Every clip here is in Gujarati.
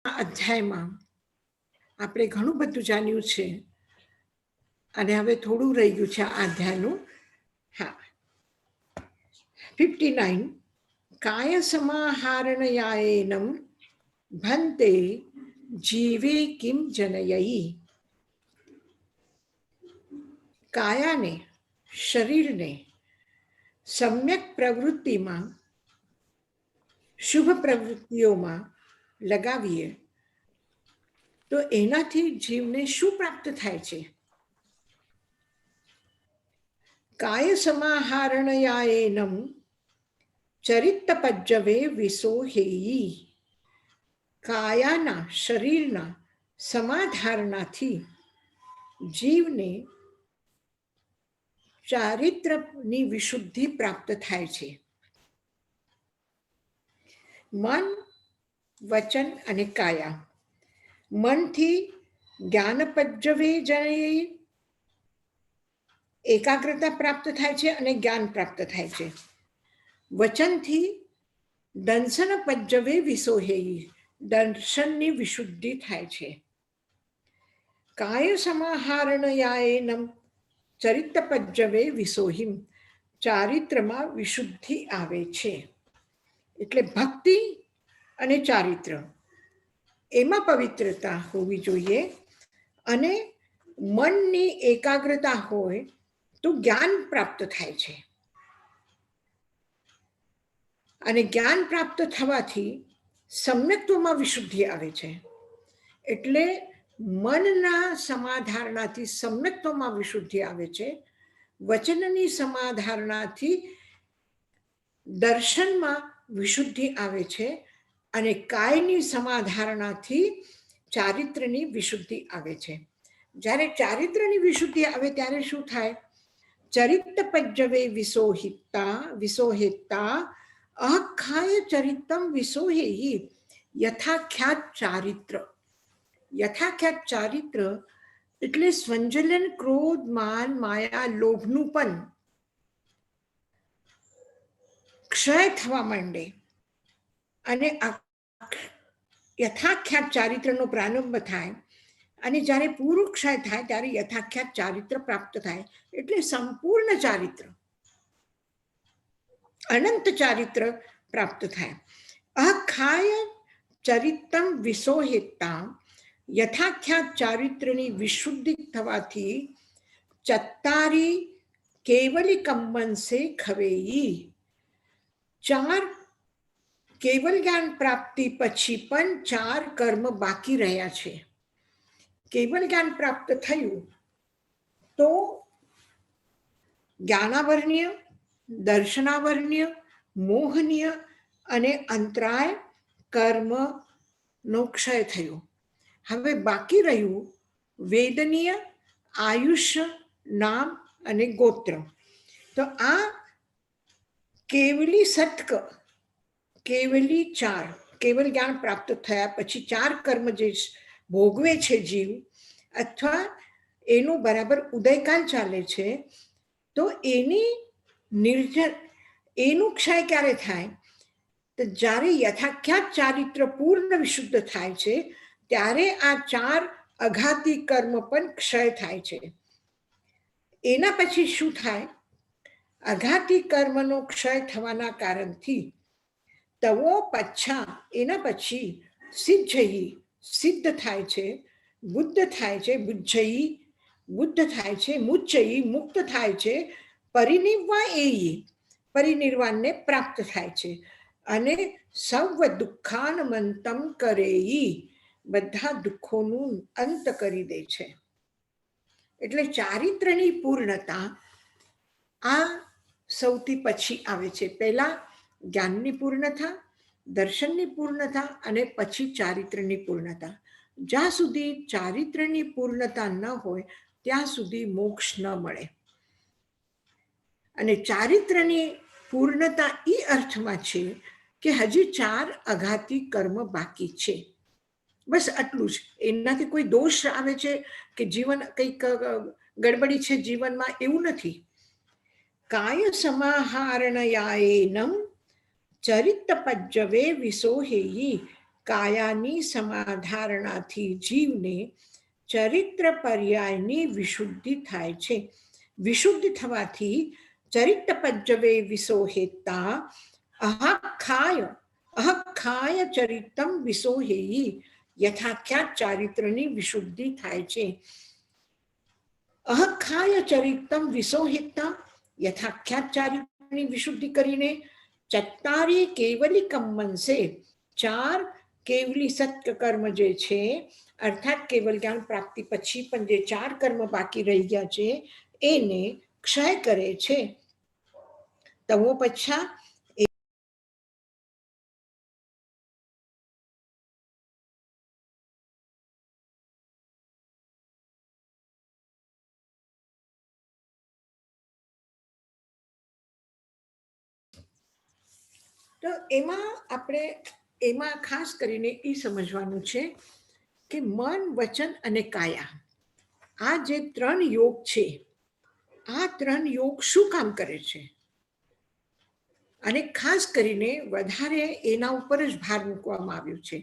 અધ્યાયમાં આપણે ઘણું બધું જાણ્યું છે અને હવે થોડું રહી ગયું છે આ અધ્યાયનું. હા, 59. કાય સમાહારણયાયેનમ ભંતે જીવે કિમ જનયઈ. કાયાને, શરીરને સમ્યક પ્રવૃત્તિમાં, શુભ પ્રવૃત્તિઓમાં લગાવીએ તો એનાથી જીવને શું પ્રાપ્ત થાય છે? કાય સમાહારણયાયેનમ ચરિત્તપજ્જવે વિસોહેયી. કાયાના, શરીરના સમાધારણાથી જીવને ચારિત્રની વિશુદ્ધિ પ્રાપ્ત થાય છે. મન, વચન અને કાયા. મનથી જ્ઞાનપજ્જવે જનયી, એકાગ્રતા પ્રાપ્ત થાય છે અને જ્ઞાન પ્રાપ્ત થાય છે. વચનથી દંશન પજ્જવે વિસોહેયી, દર્શનની વિશુદ્ધિ થાય છે. કાય સમાહારણયાયેનમ ચરિત્તપજ્જવે વિસોહિમ, ચારિત્રમાં વિશુદ્ધિ આવે છે. એટલે ભક્તિ અને ચારિત્ર એમાં પવિત્રતા હોવી જોઈએ અને મનની એકાગ્રતા હોય તો જ્ઞાન પ્રાપ્ત થાય છે. અને જ્ઞાન પ્રાપ્ત થવાથી સમ્યક્ત્વમાં વિશુદ્ધિ આવે છે. એટલે મનના સમાધારણાથી સમ્યક્ત્વમાં વિશુદ્ધિ આવે છે. વચનની સમાધારણાથી દર્શનમાં વિશુદ્ધિ આવે છે અને કાયની સમાધારણાથી ચારિત્રની વિશુદ્ધિ આવે છે. જ્યારે ચારિત્રની વિશુદ્ધિ આવે ત્યારે શું થાય? ચરિત્તપજ્જવે વિસોહિતા અખાય ચરિત્તમ વિસોહેયી. યથાખ્યાત ચારિત્ર. યથાખ્યાત ચારિત્ર એટલે સંજલન, ક્રોધ, માન, માયા, લોભનું પણ ક્ષય થવા માંડે અને યથાખ્યાત ચારિત્રનો પ્રારંભ થાય અને જ્યારે પૂરું ક્ષય થાય ત્યારે યથાખ્યાત ચારિત્ર પ્રાપ્ત થાય. એટલે સંપૂર્ણ ચારિત્ર, અનંત ચારિત્ર પ્રાપ્ત થાય. અખાય ચરિત્તમ વિસોહિતા, યથાખ્યાત ચારિત્રની વિશુદ્ધિ થવાથી ચત્તારી કેવલી કંબનસે ખવેયી. ચાર કેવલ જ્ઞાન પ્રાપ્તિ પછી પણ ચાર કર્મ બાકી રહ્યા છે. કેવલ જ્ઞાન પ્રાપ્ત થયું તો જ્ઞાનાવરણીય, દર્શનાવરણીય, મોહનીય અને અંતરાય કર્મનો ક્ષય થયો. હવે બાકી રહ્યું વેદનીય, આયુષ્ય, નામ અને ગોત્ર. તો આ કેવલી સત્ક, કેવલી ચાર, કેવલ જ્ઞાન પ્રાપ્ત થયા પછી ચાર કર્મ જે ભોગવે છે જીવ, અથવા એનું બરાબર ઉદયકાલ ચાલે છે, તો એનું ક્ષય ક્યારે થાય? તો જ્યારે યથાખ્યાત ચારિત્ર પૂર્ણ વિશુદ્ધ થાય છે ત્યારે આ ચાર અઘાતી કર્મ પણ ક્ષય થાય છે. એના પછી શું થાય? અઘાતી કર્મનો ક્ષય થવાના કારણથી તવો પચ્છા, એના પછી સિદ્ધયી, સિદ્ધ થાય છે, બુદ્ધ થાય છે, બુજ્જયી, બુદ્ધ થાય છે, મુચ્ચયી, મુક્ત થાય છે, પરિનિર્વા એયી, પરિનિર્વાણને પ્રાપ્ત થાય છે અને સર્વ દુઃખાનમંતમ કરેયી, બધા દુઃખોનું અંત કરી દે છે. એટલે ચારિત્રની પૂર્ણતા આ સૌથી પછી આવે છે. પહેલા જ્ઞાનની પૂર્ણતા, દર્શનની પૂર્ણતા અને પછી ચારિત્રની પૂર્ણતા. જ્યાં સુધી ચારિત્રની પૂર્ણતા ન હોય ત્યાં સુધી મોક્ષ ન મળે. અને ચારિત્રની પૂર્ણતા એ અર્થમાં છે કે હજી ચાર અઘાતી કર્મ બાકી છે. બસ આટલું જ. એનાથી કોઈ દોષ આવે છે કે જીવન કંઈક ગડબડી છે જીવનમાં, એવું નથી. કાય સમાહારણયાયેનમ ચરિત્તપજ્જવે વિસોહેયી. કાયાની સમાધારણાથી જીવને ચરિત્ર પર્યાયની વિશુદ્ધિ થાય છે. વિશુદ્ધ થવાથી ચરિત્ર પજ્જવે વિસોહેતા અહખાય ચરિતમ વિસોહેયી યથાખ્યાત ચારિત્રની વિશુદ્ધિ થાય છે. અહખાય ચરિતમ વિસોહિતા યથાખ્યાત ચારિત્રની વિશુદ્ધિ કરીને ચત્તારી કેવલી કમ્મનસે 4 કેવલી સત્ય કર્મ જે છે અર્થાત કેવલ જ્ઞાન પ્રાપ્તિ પછી પણ જે 4 કર્મ બાકી રહી ગયા છે એને ક્ષય કરે છે. તમો પચ્છા તો એમાં ખાસ કરીને એ સમજવાનું છે કે મન, વચન અને કાયા આ જે 3 યોગ છે, આ 3 યોગ શું કામ કરે છે અને ખાસ કરીને વધારે એના ઉપર જ ભાર મૂકવામાં આવ્યો છે.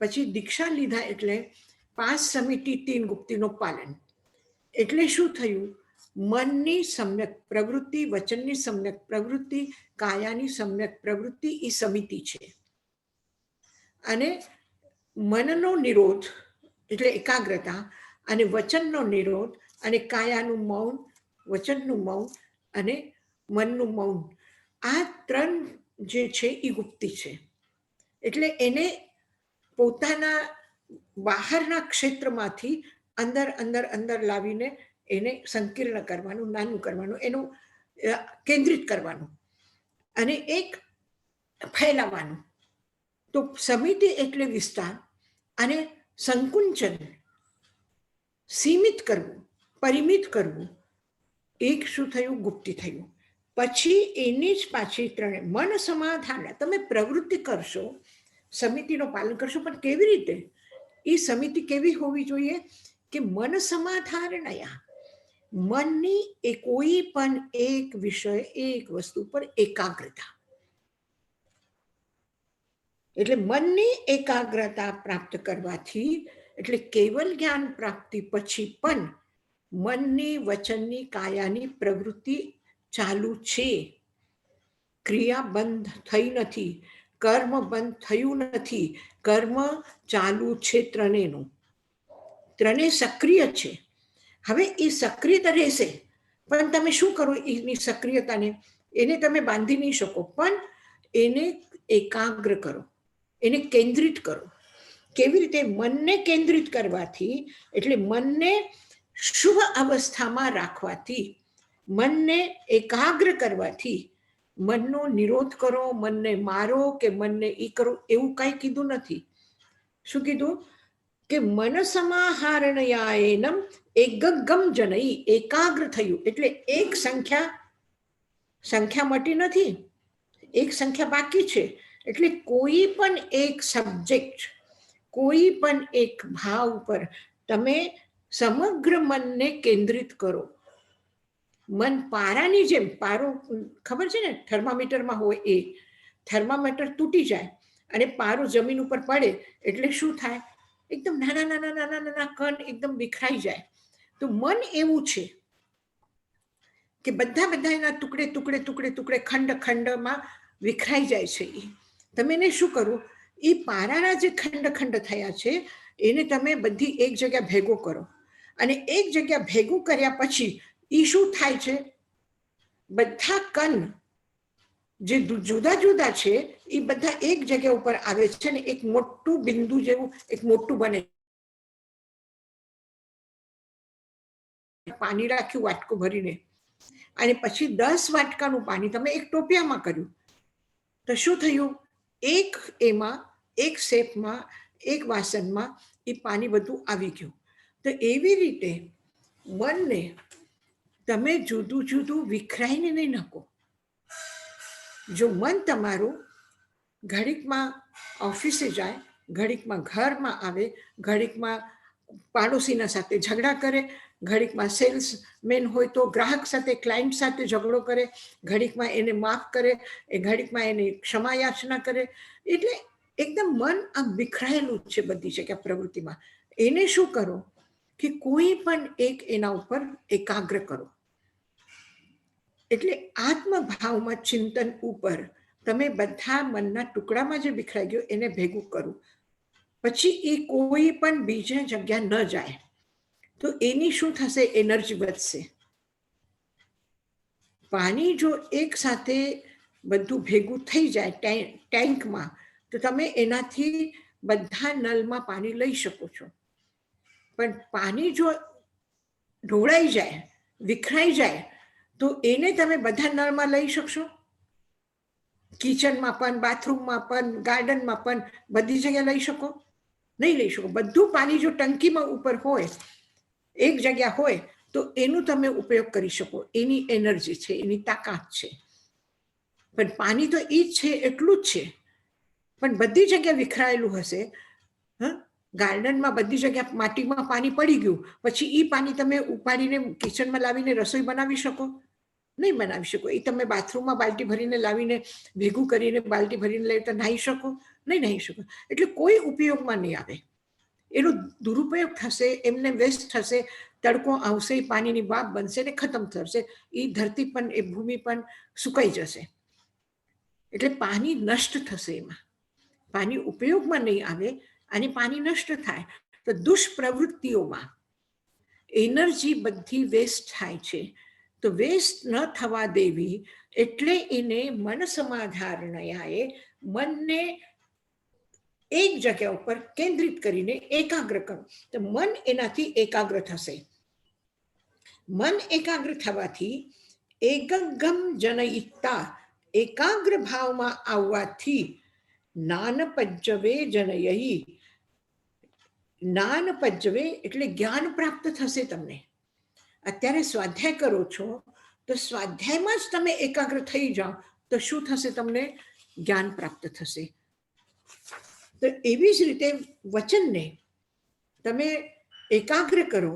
પછી દીક્ષા લીધા એટલે 5 સમિતિ 3 ગુપ્તિનું પાલન. એટલે શું થયું? મનની સમ્યક પ્રવૃત્તિ, વચનની સમ્યક પ્રવૃત્તિ, કાયાની સમ્યક પ્રવૃત્તિ એ સમિતિ છે. અને મનનો નિરોધ એટલે એકાગ્રતા, અને વચનનો નિરોધ અને કાયાનું મૌન, વચનનું મૌન અને મનનું મૌન, આ 3 જે છે એ ગુપ્તિ છે. એટલે એને પોતાના બહારના ક્ષેત્રમાંથી અંદર અંદર અંદર લાવીને એને સંકીર્ણ કરવાનું, નાનું કરવાનું, એનું કેન્દ્રિત કરવાનું અને એક ફેલાવવાનું. તો સમિતિ એટલે વિસ્તાર અને સંકુંચન સીમિત કરવું, પરિમિત કરવું, એક શું થયું? ગુપ્તિ થયું. પછી એની જ પાછી 3 મન સમાધાન. તમે પ્રવૃત્તિ કરશો, સમિતિનું પાલન કરશો, પણ કેવી રીતે? એ સમિતિ કેવી હોવી જોઈએ કે મન સમાધારણયા, મનની કોઈ પણ એક વિષય, એક વસ્તુ પર એકાગ્રતા. એટલે મનની એકાગ્રતા પ્રાપ્ત કરવાથી, એટલે કેવલ જ્ઞાન પ્રાપ્તિ પછી પણ મનની, વચનની, કાયાની પ્રવૃત્તિ ચાલુ છે. ક્રિયા બંધ થઈ નથી, કર્મ બંધ થયું નથી, કર્મ ચાલુ છે. ત્રણેયનું, ત્રણેય સક્રિય છે. હવે એ સક્રિયતા રહેશે, પણ તમે શું કરો? એની સક્રિયતાને એને તમે બાંધી નહીં શકો, પણ એને એકાગ્ર કરો, એને કેન્દ્રિત કરો. કેવી રીતે? મનને કેન્દ્રિત કરવાથી, એટલે મનને શુભ અવસ્થામાં રાખવાથી, મનને એકાગ્ર કરવાથી, મનનો નિરોધ કરો, મનને મારો કે મનને ઈ કરો એવું કઈ કીધું નથી. શું કીધું? કે મન સમાહારણયાએનમ એકગમ જનઈ, એકાગ્ર થયું. એટલે એક સંખ્યા મટી નથી, એક સંખ્યા બાકી છે. એટલે કોઈ પણ એક સબ્જેક્ટ, કોઈ પણ એક ભાવ પર તમે સમગ્ર મનને કેન્દ્રિત કરો. મન પારાની જેમ, પારો ખબર છે ને, થર્મામીટરમાં હોય એ, થર્મામીટર તૂટી જાય અને પારો જમીન ઉપર પડે એટલે શું થાય? એકદમ નાના નાના નાના નાના કણ એકદમ વિખરાઈ જાય. તો મન એવું છે કે બધા એના ટુકડે ટુકડે ટુકડે ટુકડે ખંડ ખંડમાં વિખરાઈ જાય છે. તમે એને શું કરો? એ પારાના જે ખંડ ખંડ થયા છે એને તમે બધી એક જગ્યા ભેગો કરો, અને એક જગ્યા ભેગું કર્યા પછી એ શું થાય છે? બધા કણ જે જુદા જુદા છે એ બધા એક જગ્યા ઉપર આવે છે ને એક મોટું બિંદુ જેવું એક મોટું બને. પાણી રાખ્યું વાટકો ભરીને, અને પછી 10 વાટકાનું પાણી તમે એક ટોપિયામાં કર્યું, તો શું થયું? એમાં એક શેપમાં, એક વાસણમાં એ પાણી બધું આવી ગયું. તો એવી રીતે મનને તમે જુદું જુદું વિખરાઈને નહીં નાખો. જો મન તમારું ઘડીકમાં ઓફિસે જાય, ઘડીકમાં ઘરમાં આવે, ઘડીકમાં પાડોશીના સાથે ઝઘડા કરે, ઘડીકમાં સેલ્સમેન હોય તો ગ્રાહક સાથે, ક્લાયન્ટ સાથે ઝઘડો કરે, ઘડીકમાં એને માફ કરે, એ ઘડીકમાં એને ક્ષમા યાચના કરે. એટલે એકદમ મન આમ વિખરાયેલું છે બધી જગ્યા પ્રવૃત્તિમાં, એને શું કરો કે કોઈ પણ એક એના ઉપર એકાગ્ર કરો. એટલે આત્મભાવમાં ચિંતન ઉપર તમે બધા મનના ટુકડામાં જે વિખરાઈ ગયો એને ભેગું કરો, પછી એ કોઈ પણ બીજા જગ્યા ન જાય, તો એની શું થશે? એનર્જી વધશે. પાણી જો એક સાથે બધું ભેગું થઈ જાય ટેન્કમાં, તો તમે એનાથી બધા નળમાં પાણી લઈ શકો છો. પણ પાણી જો ઢોળાઈ જાય, વિખરાઈ જાય, તો એને તમે બધા નળમાં લઈ શકશો? કિચનમાં પણ, બાથરૂમમાં પણ, ગાર્ડનમાં પણ બધી જગ્યાએ લઈ શકો? નહીં લઈ શકો. બધું પાણી જો ટંકીમાં ઉપર હોય, એક જગ્યા હોય, તો એનું તમે ઉપયોગ કરી શકો. એની એનર્જી છે, એની તાકાત છે. પણ પાણી તો એ જ છે, એટલું જ છે. પણ બધી જગ્યાએ વિખરાયેલું હશે. ગાર્ડનમાં બધી જગ્યા માટીમાં પાણી પડી ગયું, પછી એ પાણી તમે ઉપાડીને કિચનમાં લાવીને રસોઈ બનાવી શકો? નહીં બનાવી શકો. એ તમે બાથરૂમમાં બાલ્ટી ભરીને લાવીને ભેગું કરીને બાલ્ટી ભરીને લઈ તો નાહી શકો? નહીં નાહી શકો. એટલે કોઈ ઉપયોગમાં નહીં આવે. એનો દુરુપયોગ થશે, એમને વેસ્ટ થશે. તડકો આવશે, પાણીની બાપ બનશે ને ખતમ થશે. એ ધરતી પણ, એ ભૂમિ પણ સુકાઈ જશે. એટલે પાણી નષ્ટ થશે. એમાં પાણી ઉપયોગમાં નહીં આવે અને પાણી નષ્ટ થાય, તો દુષ્પ્રવૃત્તિઓમાં એનર્જી બધી વેસ્ટ થાય છે. તો વેસ્ટ ન થવા દેવી, એટલે એને મન સમાધારણયાએ મનને એક જગ્યા ઉપર કેન્દ્રિત કરીને એકાગ્ર કરો, તો મન એનાથી એકાગ્ર થશે. મન એકાગ્ર થવાથી એકગમ જનયિતા, એકાગ્ર ભાવમાં આવવાથી જ્ઞાન પજ્જવે જનયહી, જ્ઞાન પજ્જવે એટલે જ્ઞાન પ્રાપ્ત થશે તમને. અત્યારે સ્વાધ્યાય કરો છો, તો સ્વાધ્યાયમાં જ તમે એકાગ્ર થઈ જાઓ, તો શું થશે? તમને જ્ઞાન પ્રાપ્ત થશે. તો એવી જ રીતે વચનને તમે એકાગ્ર કરો,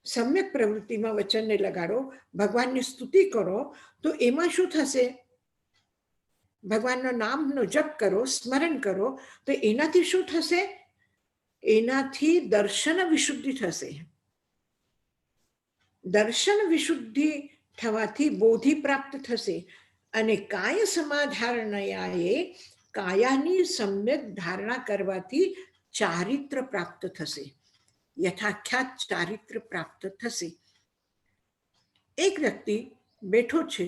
સમ્યક પ્રવૃત્તિમાં વચનને લગાડો, ભગવાનની સ્તુતિ કરો, તો એમાં શું થશે? ભગવાનનો નામનો જપ કરો, સ્મરણ કરો, તો એનાથી શું થશે? એનાથી દર્શન વિશુદ્ધિ થશે. દર્શન વિશુદ્ધિ થવાથી બોધિ પ્રાપ્ત થશે. અને કાય સમાધારણયાએ કાયાની સમ્યક ધારણા કરવાથી ચારિત્ર પ્રાપ્ત થશે. યથાખ્યાત ચારિત્ર પ્રાપ્ત થશે. એક વ્યક્તિ બેઠો છે,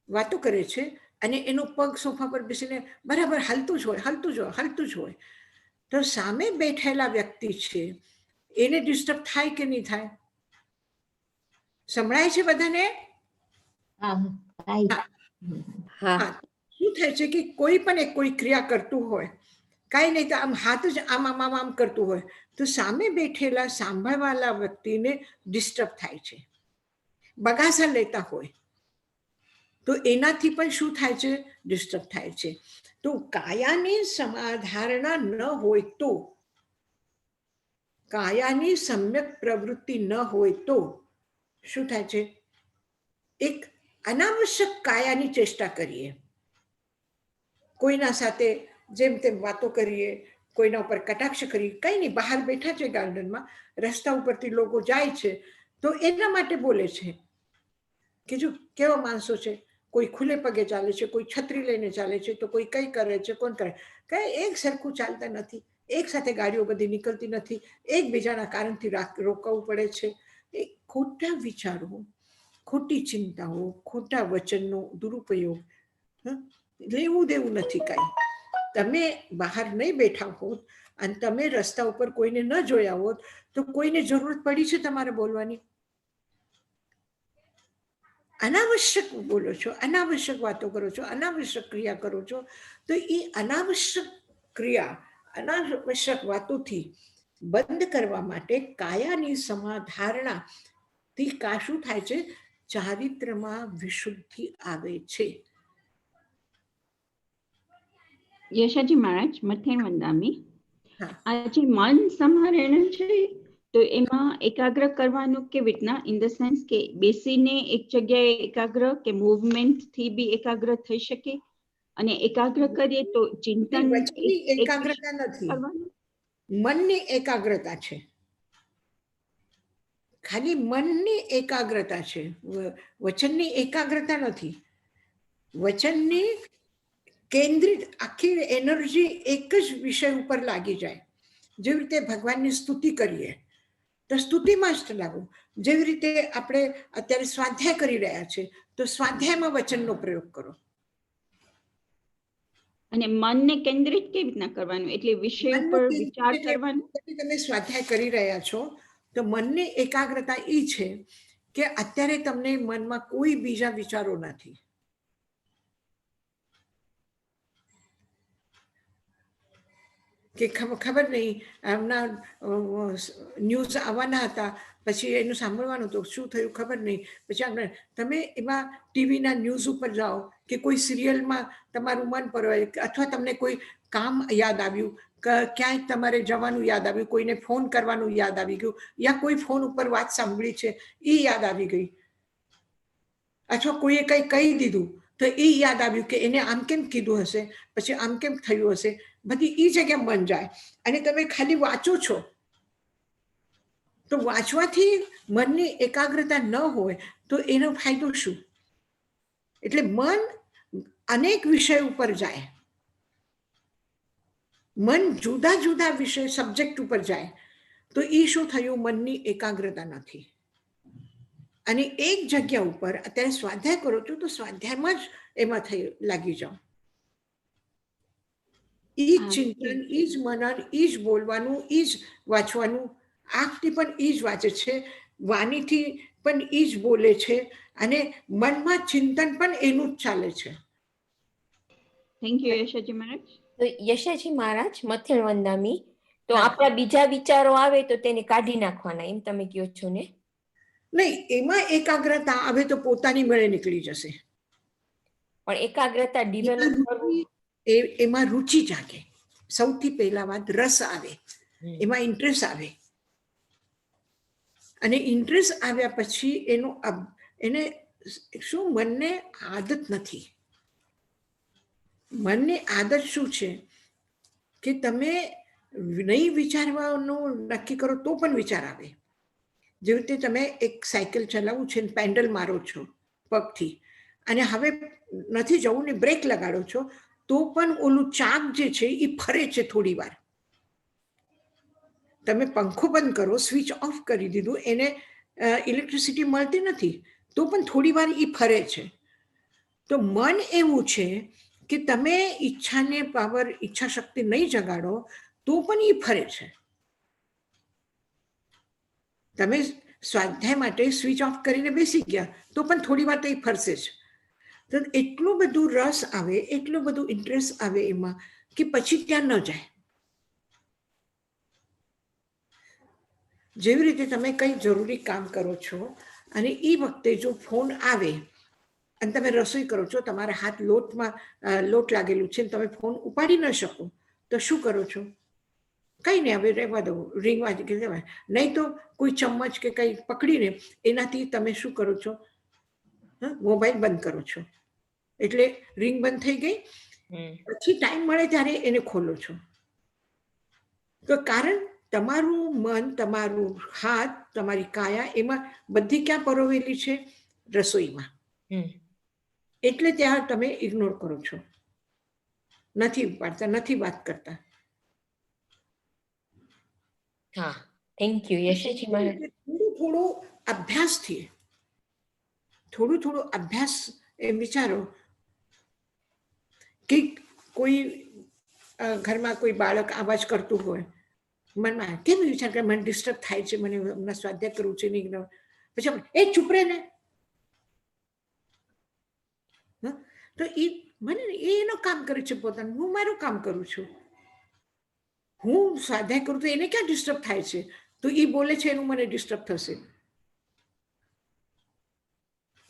વાતો કરે છે, અને એનો પગ સોફા પર બેસીને બરાબર હાલતું જ હોય, હાલતું જ હોય, હાલતું જ હોય, તો સામે બેઠેલા વ્યક્તિ છે એને ડિસ્ટર્બ થાય કે નહીં થાય? સંભળાય છે બધાને? શું થાય છે કે કોઈ પણ કોઈ ક્રિયા કરતું હોય, કાંઈ નહીં તો આમ હાથ જ આમ આમ આમ આમ કરતું હોય, તો સામે બેઠેલા સાંભળવાલા વ્યક્તિને ડિસ્ટર્બ થાય છે. બગાસા લેતા હોય તો એનાથી પણ શું થાય છે? ડિસ્ટર્બ થાય છે. તો કાયાની સમાધારણા ન હોય તો, કાયાની સમ્યક પ્રવૃત્તિ ન હોય તો શું થાય છે? એક અનાવશ્યક કાયાની ચેષ્ટા કરીએ, કોઈના સાથે જેમ તેમ વાતો કરીએ, કોઈના ઉપર કટાક્ષ કરીએ. કંઈ નહીં, બહાર બેઠા છે ગાર્ડનમાં, રસ્તા ઉપરથી લોકો જાય છે, તો એના માટે બોલે છે કે જો કેવા માણસો છે, કોઈ ખુલ્લે પગે ચાલે છે, કોઈ છત્રી લઈને ચાલે છે, તો કોઈ કઈ કરે છે, કોણ કરે. કઈ એક સરખું ચાલતા નથી, એક સાથે ગાડીઓ બધી નીકળતી નથી, એકબીજાના કારણથી રોકવું પડે છે. એ ખોટા વિચારો, ખોટી ચિંતાઓ, ખોટા વચનનો દુરુપયોગ, લેવું દેવું નથી કાંઈ. તમે બહાર નહીં બેઠા હોત અને તમે રસ્તા ઉપર કોઈને ન જોયા હોત, તો કોઈને જરૂરત પડી છે તમારે બોલવાની? અનાવશ્યક બોલો છો, અનાવશ્યક વાતો કરો છો, અનાવશ્યક ક્રિયા કરો છો. તો એ અનાવશ્યક ક્રિયા, અનાવશ્યક વાતોથી બંધ કરવા માટે કાયાની સમાધારણાથી શું થાય છે? ચારિત્રમાં વિશુદ્ધિ આવે છે. યશાજી મહારાજ, મથેન વંદામી, આજે મન સંહરણ છે, તો એમાં એકાગ્ર કરવાનું કેવી રીતના? ઇન ધ સેન્સ કે બેસીને એક જગ્યાએ એકાગ્ર, કે મૂવમેન્ટ થી બી એકાગ્ર થઈ શકે, અને એકાગ્ર કરીએ તો ચિંતન વચનની એકાગ્રતા નથી, મનની એકાગ્રતા છે, ખાલી મનની એકાગ્રતા છે, વચનની એકાગ્રતા નથી. વચનની કેન્દ્રિત આખી એનર્જી એક જ વિષય ઉપર લાગી જાય. જેવી રીતે ભગવાનની સ્તુતિ કરીએ તો સ્તુતિમાં જ લાગો. જેવી રીતે આપણે અત્યારે સ્વાધ્યાય કરી રહ્યા છે તો સ્વાધ્યાયમાં વચનનો પ્રયોગ કરો. અને મનને કેન્દ્રિત કેવી રીતના કરવાનું, એટલે વિષય ઉપર વિચાર કરવાનો. તમે સ્વાધ્યાય કરી રહ્યા છો તો મનની એકાગ્રતા એ છે કે અત્યારે તમને મનમાં કોઈ બીજા વિચારો નથી. કે ખબર નહીં એમના ન્યૂઝ આવવાના હતા, પછી એનું સાંભળવાનું હતું, શું થયું ખબર નહીં. પછી આપણે તમે એમાં ટીવીના ન્યૂઝ ઉપર જાઓ કે કોઈ સિરિયલમાં તમારું મન પરવાય, અથવા તમને કોઈ કામ યાદ આવ્યું, ક્યાંય તમારે જવાનું યાદ આવ્યું, કોઈને ફોન કરવાનું યાદ આવી ગયું, યા કોઈ ફોન ઉપર વાત સાંભળી છે એ યાદ આવી ગઈ, અથવા કોઈએ કંઈ કહી દીધું તો એ યાદ આવ્યું કે એને આમ કેમ કીધું હશે, પછી આમ કેમ થયું હશે. બધી એ જગ્યા મન જાય અને તમે ખાલી વાંચો છો તો વાંચવાથી મનની એકાગ્રતા ન હોય તો એનો ફાયદો શું? એટલે મન અનેક વિષય ઉપર જાય, મન જુદા જુદા વિષય સબ્જેક્ટ ઉપર જાય તો એ શું થયું? મનની એકાગ્રતા નથી. અને એક જગ્યા ઉપર અત્યારે સ્વાધ્યાય કરો છો તો સ્વાધ્યાયમાં જ એમાં લાગી જાઓ. ઈ જ ચિંતન, ઈ જ મનન, ઈ જ બોલવાનું, ઈ જ વાંચવાનું. આંખથી પણ ઈ જ વાંચે છે, વાણીથી પણ ઈ જ બોલે છે, અને મનમાં ચિંતન પણ એનું જ ચાલે છે. થેન્ક યુ યશાજી મહારાજ. તો યશાજી મહારાજ મથેળ વંદામી, તો આપણા બીજા વિચારો આવે તો તેને કાઢી નાખવાના એમ તમે કહો છો ને? નહીં, એમાં એકાગ્રતા આવે તો પોતાની મેળે નીકળી જશે. પણ એકાગ્રતા ડેવલપ કરવું, એમાં રુચિ જાગે. સૌથી પહેલા વાત રસ આવે, એમાં ઇન્ટરેસ્ટ આવે, અને ઇન્ટરેસ્ટ આવ્યા પછી એને શું, મનને આદત નથી. મનની આદત શું છે કે તમે નહીં વિચારવાનું નક્કી કરો તો પણ વિચાર આવે. જેવી રીતે તમે એક સાયકલ ચલાવો છો, પેન્ડલ મારો છો પગથી, અને હવે નથી જવું ને બ્રેક લગાડો છો તો પણ ઓલું ચાક જે છે એ ફરે છે થોડી વાર. તમે પંખો બંધ કરો, સ્વિચ ઓફ કરી દીધું, એને ઇલેક્ટ્રિસિટી મળતી નથી તો પણ થોડી વાર એ ફરે છે. તો મન એવું છે કે તમે ઈચ્છાને પાવર, ઈચ્છા શક્તિ નહીં જગાડો તો પણ એ ફરે છે. તમે સ્વાધ્યાય માટે સ્વિચ ઓફ કરીને બેસી ગયા તો પણ થોડી વાર તો એ ફરશે જ. તો એટલું બધું રસ આવે, એટલું બધું ઇન્ટરેસ્ટ આવે એમાં કે પછી ત્યાં ન જાય. જેવી રીતે તમે કંઈ જરૂરી કામ કરો છો અને એ વખતે જો ફોન આવે અને તમે રસોઈ કરો છો, તમારા હાથ લોટ લાગેલું છે, તમે ફોન ઉપાડી ન શકો તો શું કરો છો? કંઈ નહીં, હવે રહેવા દો, રિંગ વાગી કે રહેવાય. નહીં તો કોઈ ચમચ કે કંઈ પકડીને એનાથી તમે શું કરો છો? મોબાઈલ બંધ કરો છો, એટલે રિંગ બંધ થઈ ગઈ. પછી ટાઈમ મળે ત્યારે એને ખોલો છો. તો કારણ તમારું મન, તમારું હાથ, તમારી કાયા એમાં બધી ક્યાં પરોવેલી છે? રસોઈમાં. એટલે ત્યાં તમે ઇગ્નોર કરો છો, નથી ઉપાડતા, નથી વાત કરતા. હા, થેન્ક યુ યશાજી મહારાજ. થોડું અભ્યાસથી, થોડું અભ્યાસ એમ વિચારો કે કોઈ ઘરમાં કોઈ બાળક અવાજ કરતું હોય, મનમાં કેમ વિચાર કરે મને ડિસ્ટર્બ થાય છે, મને હમણાં સ્વાધ્યાય કરવું છે નહીં, પછી એ ચૂપ રહે ને. તો એ મને એનું કામ કરે છે પોતાનું, હું મારું કામ કરું છું. હું સ્વાધ્યાય કરું તો એને ક્યાં ડિસ્ટર્બ થાય છે? તો એ બોલે છે એનું મને ડિસ્ટર્બ થશે.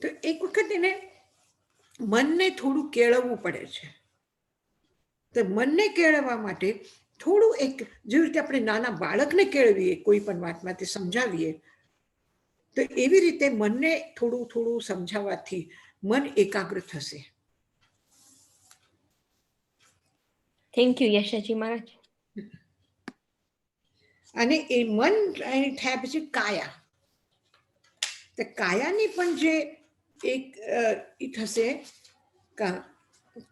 તો એક વખત એને મનને થોડું કેળવવું પડે છે. તો મનને કેળવવા માટે થોડું જેવી રીતે આપણે નાના બાળકને કેળવીએ કોઈ પણ વાતમાં તે સમજાવીએ, તો એવી રીતે મનને થોડું સમજાવવાથી મન એકાગ્ર થશે. થેન્ક યુ યશાજી મહારાજ. અને એ મન થયા પછી કાયા, તો કાયાની પણ જે એક ઈ થશે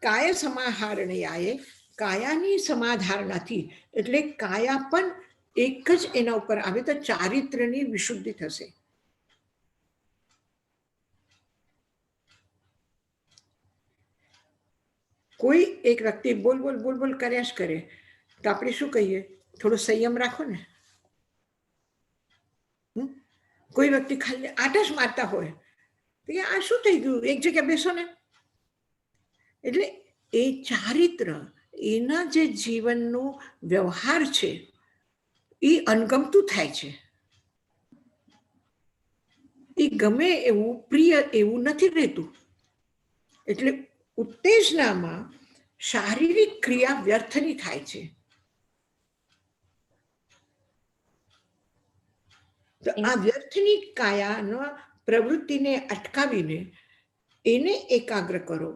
કાય સમાહારણયાએ, કાયાની સમાધારણાથી, એટલે કાયા પણ એક જ એના ઉપર આવે તો ચારિત્ર્યની વિશુદ્ધિ થશે. કોઈ એક વ્યક્તિ બોલ બોલ બોલ બોલ કર્યા જ કરે તો આપણે શું કહીએ, થોડો સંયમ રાખો ને. કોઈ વ્યક્તિ ખાલી આટા જ મારતા હોય તો આ શું થઈ ગયું, એક જગ્યાએ બેસો ને. એટલે એ ચારિત્ર, એના જે જીવનનો વ્યવહાર છે એ અણગમતું થાય છે. એ ગમે એવું પ્રિય એવું નથી રહેતું. એટલે ઉત્તેજનામાં શારીરિક ક્રિયા વ્યર્થની થાય છે. તો આ વ્યર્થની કાયાના પ્રવૃત્તિને અટકાવીને એને એકાગ્ર કરો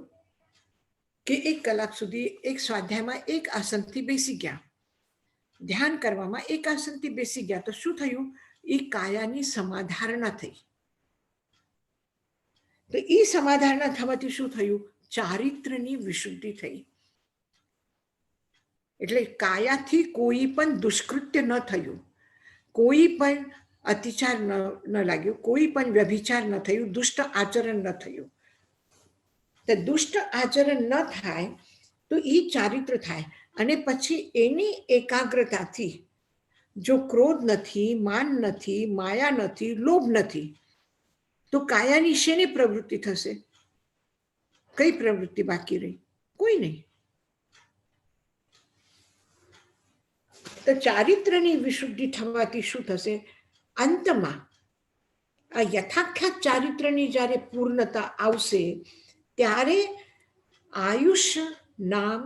કે 1 કલાક સુધી એક સ્વાધ્યાયમાં એક આસનથી બેસી ગયા, ધ્યાન કરવામાં એક આસનથી બેસી ગયા, તો શું થયું, એ કાયાની સમાધારણા થઈ. તો એ સમાધારણા થવાથી શું થયું, ચારિત્ર્યની વિશુદ્ધિ થઈ. એટલે કાયાથી કોઈ પણ દુષ્કૃત્ય ન થયું, કોઈ પણ અતિચાર ન લાગ્યો, કોઈ પણ વ્યભિચાર ન થયું, દુષ્ટ આચરણ ન થયું. તો દુષ્ટ આચરણ ન થાય તો એ ચારિત્ર થાય. અને પછી એની એકાગ્રતાથી, જો ક્રોધ નથી, માન નથી, માયા નથી, લોભ નથી, તો કાયાની શેની પ્રવૃત્તિ થશે, કઈ પ્રવૃત્તિ બાકી રહી, કોઈ નહીં. તો ચારિત્ર્યની વિશુદ્ધિ થવાથી શું થશે, અંતમાં આ યથાખ્યાત ચારિત્ર્યની જ્યારે પૂર્ણતા આવશે ત્યારે આયુષ્ય, નામ,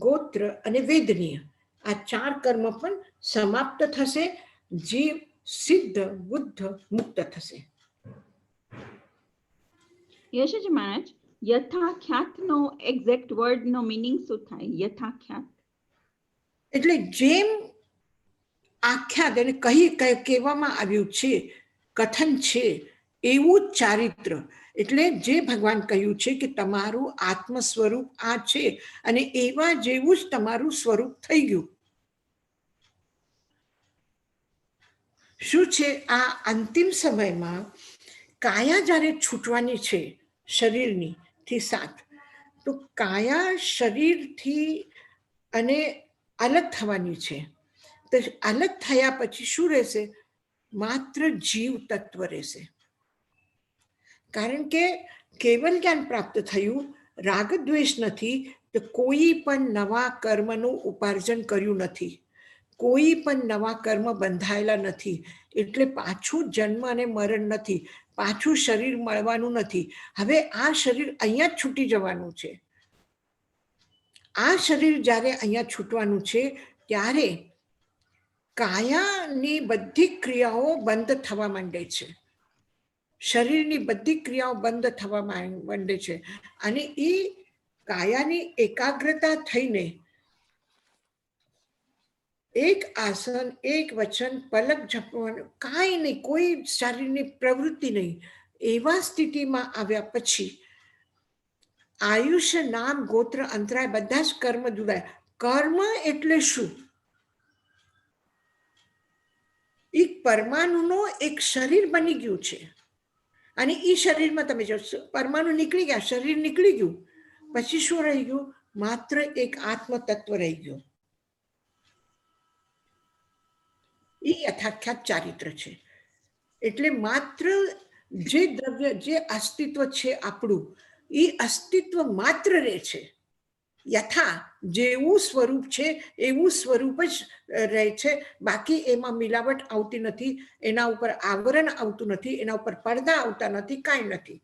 ગોત્ર અને વેદનીય આ 4 કર્મ પણ સમાપ્ત થશે. જીવ સિદ્ધ, બુદ્ધ, મુક્ત થશે. યશજી મહારાજ, યથાખ્યાતનો એક્ઝેક્ટ વર્ડનો મીનિંગ શું થાય? યથાખ્યાત એટલે જેમ આખ્યાત એને કહેવામાં આવ્યું છે, કથન છે, એવું જ ચારિત્ર. એટલે જે ભગવાન કહ્યું છે કે તમારું આત્મ સ્વરૂપ આ છે અને એવા જેવું જ તમારું સ્વરૂપ થઈ ગયું. શું છે, આ અંતિમ સમયમાં કાયા જ્યારે છૂટવાની છે શરીરની થી સાથ, તો કાયા શરીરથી અને અલગ થવાની છે. તો અલગ થયા પછી શું રહેશે, માત્ર જીવ તત્વ રહેશે. કારણ કે કેવલ જ્ઞાન પ્રાપ્ત થયું, રાગ દ્વેષ નથી, તો કોઈ પણ નવા કર્મનું ઉપાર્જન કર્યું નથી, કોઈ પણ નવા કર્મ બંધાયેલા નથી. એટલે પાછું જન્મ અને મરણ નથી, પાછું શરીર મળવાનું નથી. હવે આ શરીર અહીંયા જ છૂટી જવાનું છે. આ શરીર જ્યારે અહીંયા છૂટવાનું છે ત્યારે કાયાની બધી ક્રિયાઓ બંધ થવા માંડે છે, શરીરની બધી ક્રિયાઓ બંધ થવા માંડે છે. અને એ કાયાની એકાગ્રતા થઈને એક આસન, એક વચન, પલક ઝપવાનું કાંઈ નહીં, કોઈ શરીરની પ્રવૃત્તિ નહીં, એવા સ્થિતિમાં આવ્યા પછી આયુષ્ય, નામ, ગોત્ર, અંતરાય બધા જ કર્મ જુદાયા. કર્મ એટલે શું, એક પરમાણુનો એક શરીર બની ગયું છે. અને એ શરીરમાં તમે જો પરમાણુ નીકળી ગયા, શરીર નીકળી ગયું, પછી શું રહી ગયું, માત્ર એક આત્મ તત્વ રહી ગયું. એ યથાખ્યાત ચારિત્ર છે. એટલે માત્ર જે દ્રવ્ય, જે અસ્તિત્વ છે આપણું, એ અસ્તિત્વ માત્ર રહે છે. યથા જેવું સ્વરૂપ છે એવું સ્વરૂપ જ રહે છે. બાકી એમાં મિલાવટ આવતી નથી, એના ઉપર આવરણ આવતું નથી, એના ઉપર પડદા આવતા નથી, કાંઈ નથી.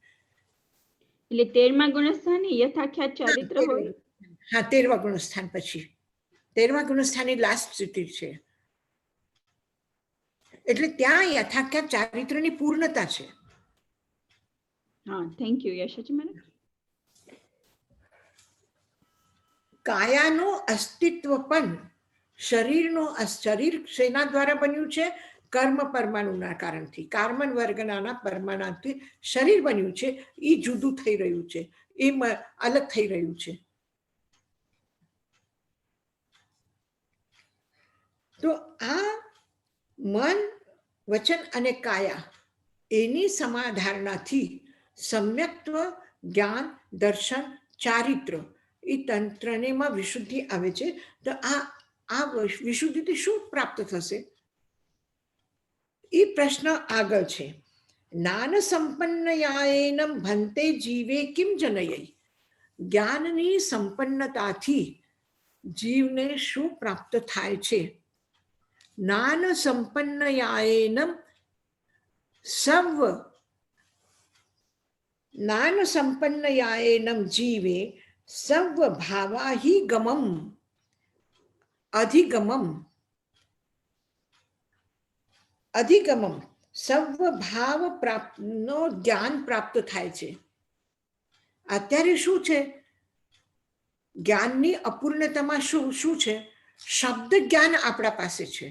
એટલે 13મા ગુણસ્થાને યથાખ્યાત ચારિત્ર હોય. હા, 13મા ગુણસ્થાન પછી 13મા ગુણસ્થાનની લાસ્ટ સ્થિતિ છે. એટલે ત્યાં યથાખ્યાત ચારિત્રની પૂર્ણતા છે. હા, થેન્ક યુ યશજી મહારાજ. કાયાનું અસ્તિત્વ પણ શરીર શેના દ્વારા બન્યું છે? કર્મ પરમાણુના કારણથી, કાર્બન વર્ગના પરમાણુથી શરીર બન્યું છે. એ જુદું થઈ રહ્યું છે, એ અલગ થઈ રહ્યું છે. તો આ મન, વચન અને કાયા એની સમાધારણાથી સમ્યક્ત્વ, જ્ઞાન, દર્શન, ચારિત્ર એ તંત્રનેમાં વિશુદ્ધિ આવે છે. તો આ વિશુદ્ધિથી શું પ્રાપ્ત થશે? એ પ્રશ્ન આગળ છે. જ્ઞાન સંપન્નયાએનમ ભંતે જીવે કિમ જનયૈ. જ્ઞાનની સંપન્નતાથી જીવને શું પ્રાપ્ત થાય છે? જ્ઞાન સંપન્નયાએનમ જ્ઞાન સંપન્નયાએનમ જીવે સર્વ ભાવાહિગમમ અધિગમમ સર્વ ભાવ પ્રાપ્તનો જ્ઞાન પ્રાપ્ત થાય છે. અત્યારે શું છે? જ્ઞાનની અપૂર્ણતામાં શું છે? શબ્દ જ્ઞાન આપણા પાસે છે,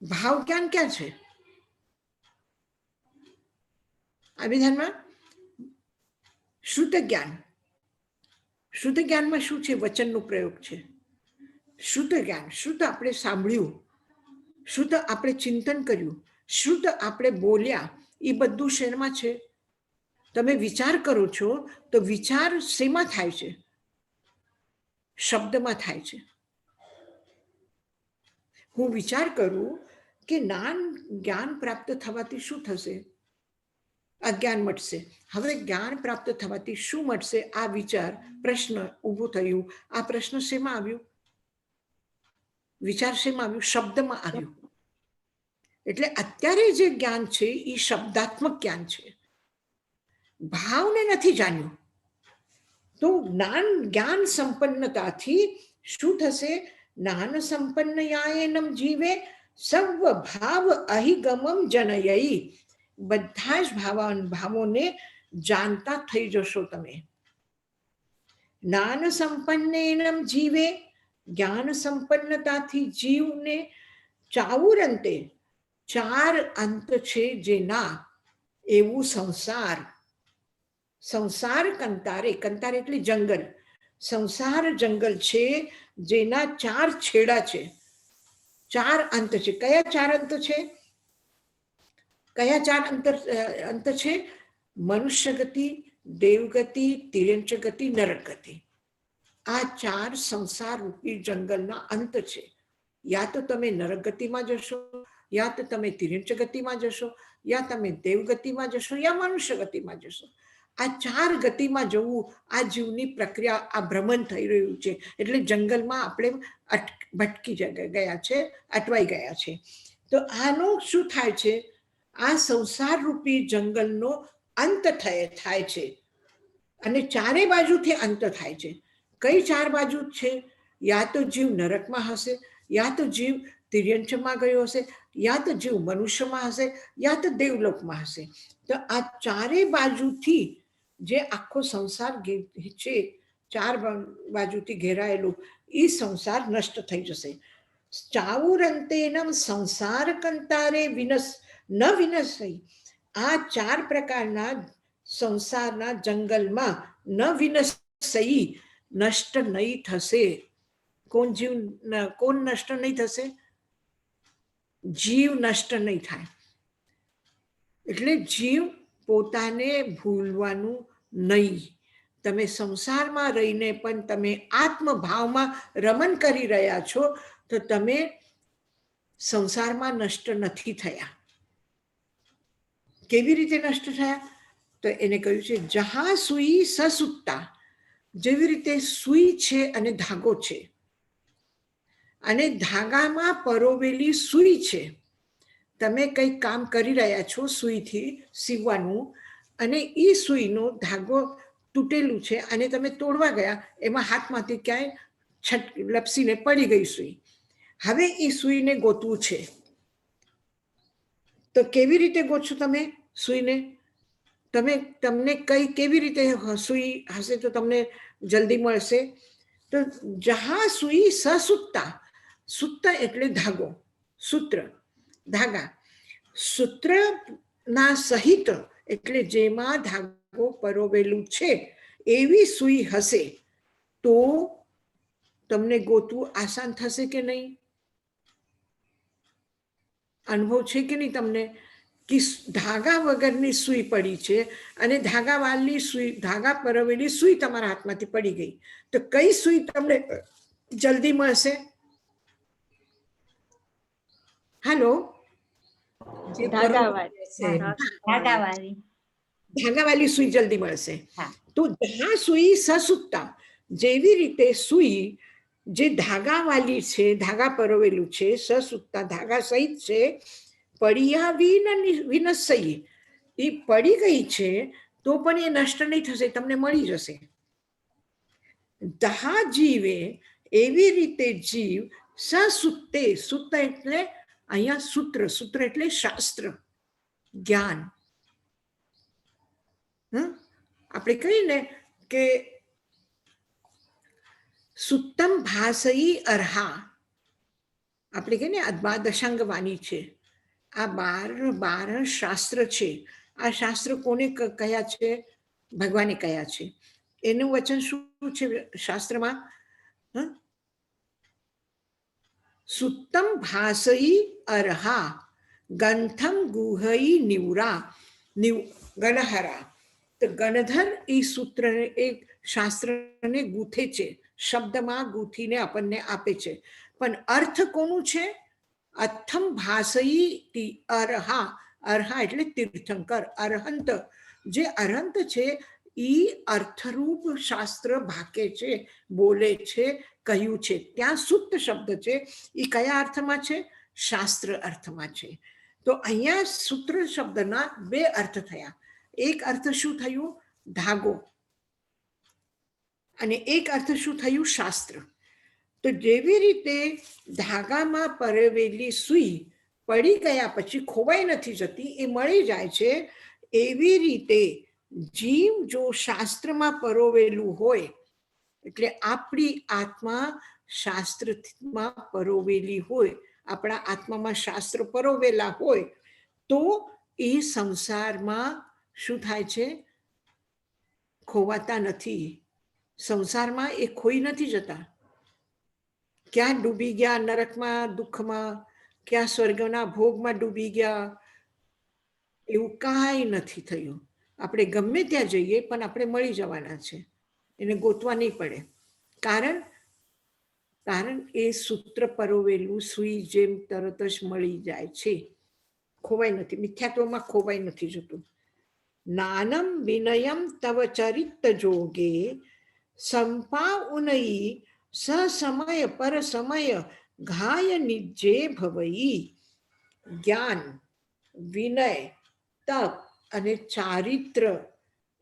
ભાવ જ્ઞાન ક્યાં છે? અભિધાનમાં શુદ્ધ જ્ઞાનમાં શું છે? વચનનો પ્રયોગ છે. શુદ્ધ જ્ઞાન, શુદ્ધ આપણે સાંભળ્યું, શુદ્ધ આપણે ચિંતન કર્યું, શુદ્ધ આપણે બોલ્યા, એ બધું શેમાં છે? તમે વિચાર કરો છો તો વિચાર શેમાં થાય છે? શબ્દમાં થાય છે. હું વિચાર કરું કે જ્ઞાન પ્રાપ્ત થવાથી શું થશે? અજ્ઞાન મટશે. હવે જ્ઞાન પ્રાપ્ત થવાથી શું મટશે? આ વિચાર, પ્રશ્ન ઊભું થયું. આ પ્રશ્ન શેમાં આવ્યું? વિચાર શેમાં આવ્યું? શબ્દમાં આવ્યું. એટલે અત્યારે જે જ્ઞાન છે એ શબ્દાત્મક જ્ઞાન છે, ભાવને નથી જાણ્યું. તો જ્ઞાન સંપન્નતાથી શું થશે? જ્ઞાન સંપન્નયાએનમ જીવે સર્વ ભાવ અહિગમમ જનયૈ. બધા જ ભાવોને જાણતા થઈ જશો તમે. જ્ઞાન સંપન્નેનમ જીવે, જ્ઞાન સંપન્નતાથી જીવને ચાવુર અંતે, ચાર અંત છે જેના, એવું સંસાર કંતારે એટલે જંગલ, સંસાર જંગલ છે જેના ચાર છેડા છે, ચાર અંત છે. કયા ચાર અંત છે? કયા ચાર અંત છે? મનુષ્ય ગતિ, દેવગતિ, તિર્યંચ ગતિ, નરક ગતિ. આ ચાર સંસાર રૂપી જંગલના અંત છે. યા તો તમે નરક ગતિમાં જશો, યા તો તમે તિર્યંચ ગતિમાં જશો, યા તમે દેવગતિમાં જશો, યા મનુષ્ય ગતિમાં જશો. આ ચાર ગતિમાં જવું આ જીવની પ્રક્રિયા, આ ભ્રમણ થઈ રહ્યું છે. એટલે જંગલમાં આપણે ભટકી ગયા છે, અટવાઈ ગયા છે. તો આનું શું થાય છે? આ સંસાર રૂપી જંગલનો અંત થાય છે. અને ચારે બાજુથી અંત થાય છે. કઈ ચાર બાજુ છે? યા તો જીવ નરકમાં હશે, યા તો જીવ તિર્યંચમાં ગયો હશે, યા તો જીવ મનુષ્યમાં હશે, યા તો દેવલોકમાં હશે. તો આ ચારે બાજુથી જે આખો સંસાર છે, ચાર બાજુથી ઘેરાયેલું, એ સંસાર નષ્ટ થઈ જશે. ચાવુરંતેનમ સંસાર કંતારે ન વિનશઈ. આ ચાર પ્રકારના સંસારના જંગલમાં ન વિનશઈ, નષ્ટ નહીં થશે. કોણ નષ્ટ નહીં થશે? જીવ નષ્ટ નહીં થાય. એટલે જીવ પોતાને ભૂલવાનું નહીં. તમે સંસારમાં રહીને પણ તમે આત્મભાવમાં રમણ કરી રહ્યા છો, તો તમે સંસારમાં નષ્ટ નથી થયા. કેવી રીતે નષ્ટ થયા? તો એને કહ્યું છે જહા સુઈ સસુત્તા. જેવી રીતે સુઈ છે અને ધાગો છે, અને ધાગામાં પરોવેલી સુઈ છે. તમે કંઈક કામ કરી રહ્યા છો સુઈથી સીવવાનું, અને એ સુઈનો ધાગો તૂટેલું છે અને તમે તોડવા ગયા, એમાં હાથમાંથી ક્યાંય લપસીને પડી ગઈ સુઈ. હવે એ સુઈને ગોતવું છે. તો કેવી રીતે ગોતશો તમે સુઈને? તમને કેવી રીતે સુઈ હશે તો તમને જલ્દી મળશે? તો તો જહા સુઈ સસુત્તા, સુત્ત એટલે ધાગો, સૂત્ર, ધાગા. સૂત્ર ના સહિત એટલે જેમાં ધાગો પરોવેલું છે એવી સુઈ હશે તો તમને ગોતવું આસાન થશે કે નહીં? અનુભવ છે કે નહીં તમને કે ધાગા વગરની સુઈ પડી છે અને ધાગાવાળી સુઈ, ધાગા પરોવેલી સુઈ તમારા હાથમાંથી પડી ગઈ, તો કઈ સુઈ તમને જલ્દી મળશે? હાલો, ધાગાવાળી સુઈ જલ્દી મળશે. તો જહા સુઈ સસુત્તા, જેવી રીતે સુઈ જે ધાગાવાળી છે, ધાગા પરોવેલું છે, સસુત્તા ધાગા સહિત છે, પડિયા વિનશ્યી, એ પડી ગઈ છે તો પણ એ નષ્ટ નહીં થશે, તમને મળી જશે. દહા જીવે, એવી રીતે જીવ સસુત્તે, સુત્ત એટલે અહીંયા સૂત્ર, સૂત્ર એટલે શાસ્ત્ર, જ્ઞાન. આપણે કહીએ ને કે સુત્તમ ભાષઈ અર્હા, આપણે કહીએ ને આ 12 દશાંગ વાણી છે, આ 12 શાસ્ત્ર છે. આ શાસ્ત્ર કોને કયા છે? ભગવાને કયા છે. એનું વચન શું છે શાસ્ત્રમાં? સુત્તમ ભાષઈ અર્હા ગંથમ ગુહઈ નિવરા, ગણહરા. તો ગણધર એ સૂત્ર એક શાસ્ત્રને ગૂંથે છે, શબ્દમાં ગૂંથીને આપણને આપે છે, પણ અર્થ કોનું છે? અથમ ભાષઈ અર્હા, અર્હા એટલે તીર્થંકર, અરહંત. જે અરહંત છે એ અર્થરૂપ શાસ્ત્ર ભાકે છે, બોલે છે, કહ્યું છે. ત્યાં સુત્ત શબ્દ છે એ કયા અર્થમાં છે? શાસ્ત્ર અર્થમાં છે. તો અહીંયા સૂત્ર શબ્દના 2 અર્થ થયા. એક અર્થ શું થયું? ધાગો. અને એક અર્થ શું થયું? શાસ્ત્ર. તો જેવી રીતે ધાગામાં પરોવેલી સુઈ પડી ગયા પછી ખોવાઈ નથી જતી, એ મળી જાય છે, એવી રીતે જીવ જો શાસ્ત્રમાં પરોવેલું હોય, એટલે આપણી આત્મા શાસ્ત્રમાં પરોવેલી હોય, આપણા આત્મામાં શાસ્ત્ર પરોવેલા હોય, તો એ સંસારમાં શું થાય છે? ખોવાતા નથી. સંસારમાં એ ખોઈ નથી જતા. ક્યાં ડૂબી ગયા? નરકમાં, દુઃખમાં, ક્યાં સ્વર્ગના ભોગમાં ડૂબી ગયા? એવું કાંઈ નથી થયું. આપણે ગમે ત્યાં જઈએ પણ આપણે મળી જવાના છે, એને ગોતવા નહીં પડે. કારણ એ સૂત્ર પરોવેલું સુઈ જેમ તરત જ મળી જાય છે, ખોવાઈ નથી, મિથ્યાત્વમાં ખોવાઈ નથી જતું. નાનમ વિનયમ તવ ચરિત જોગે સંપા ઉનઈ સસમય પર સમય ઘાય નિજે ભવઈ. જ્ઞાન, વિનય, તપ અને ચારિત્ર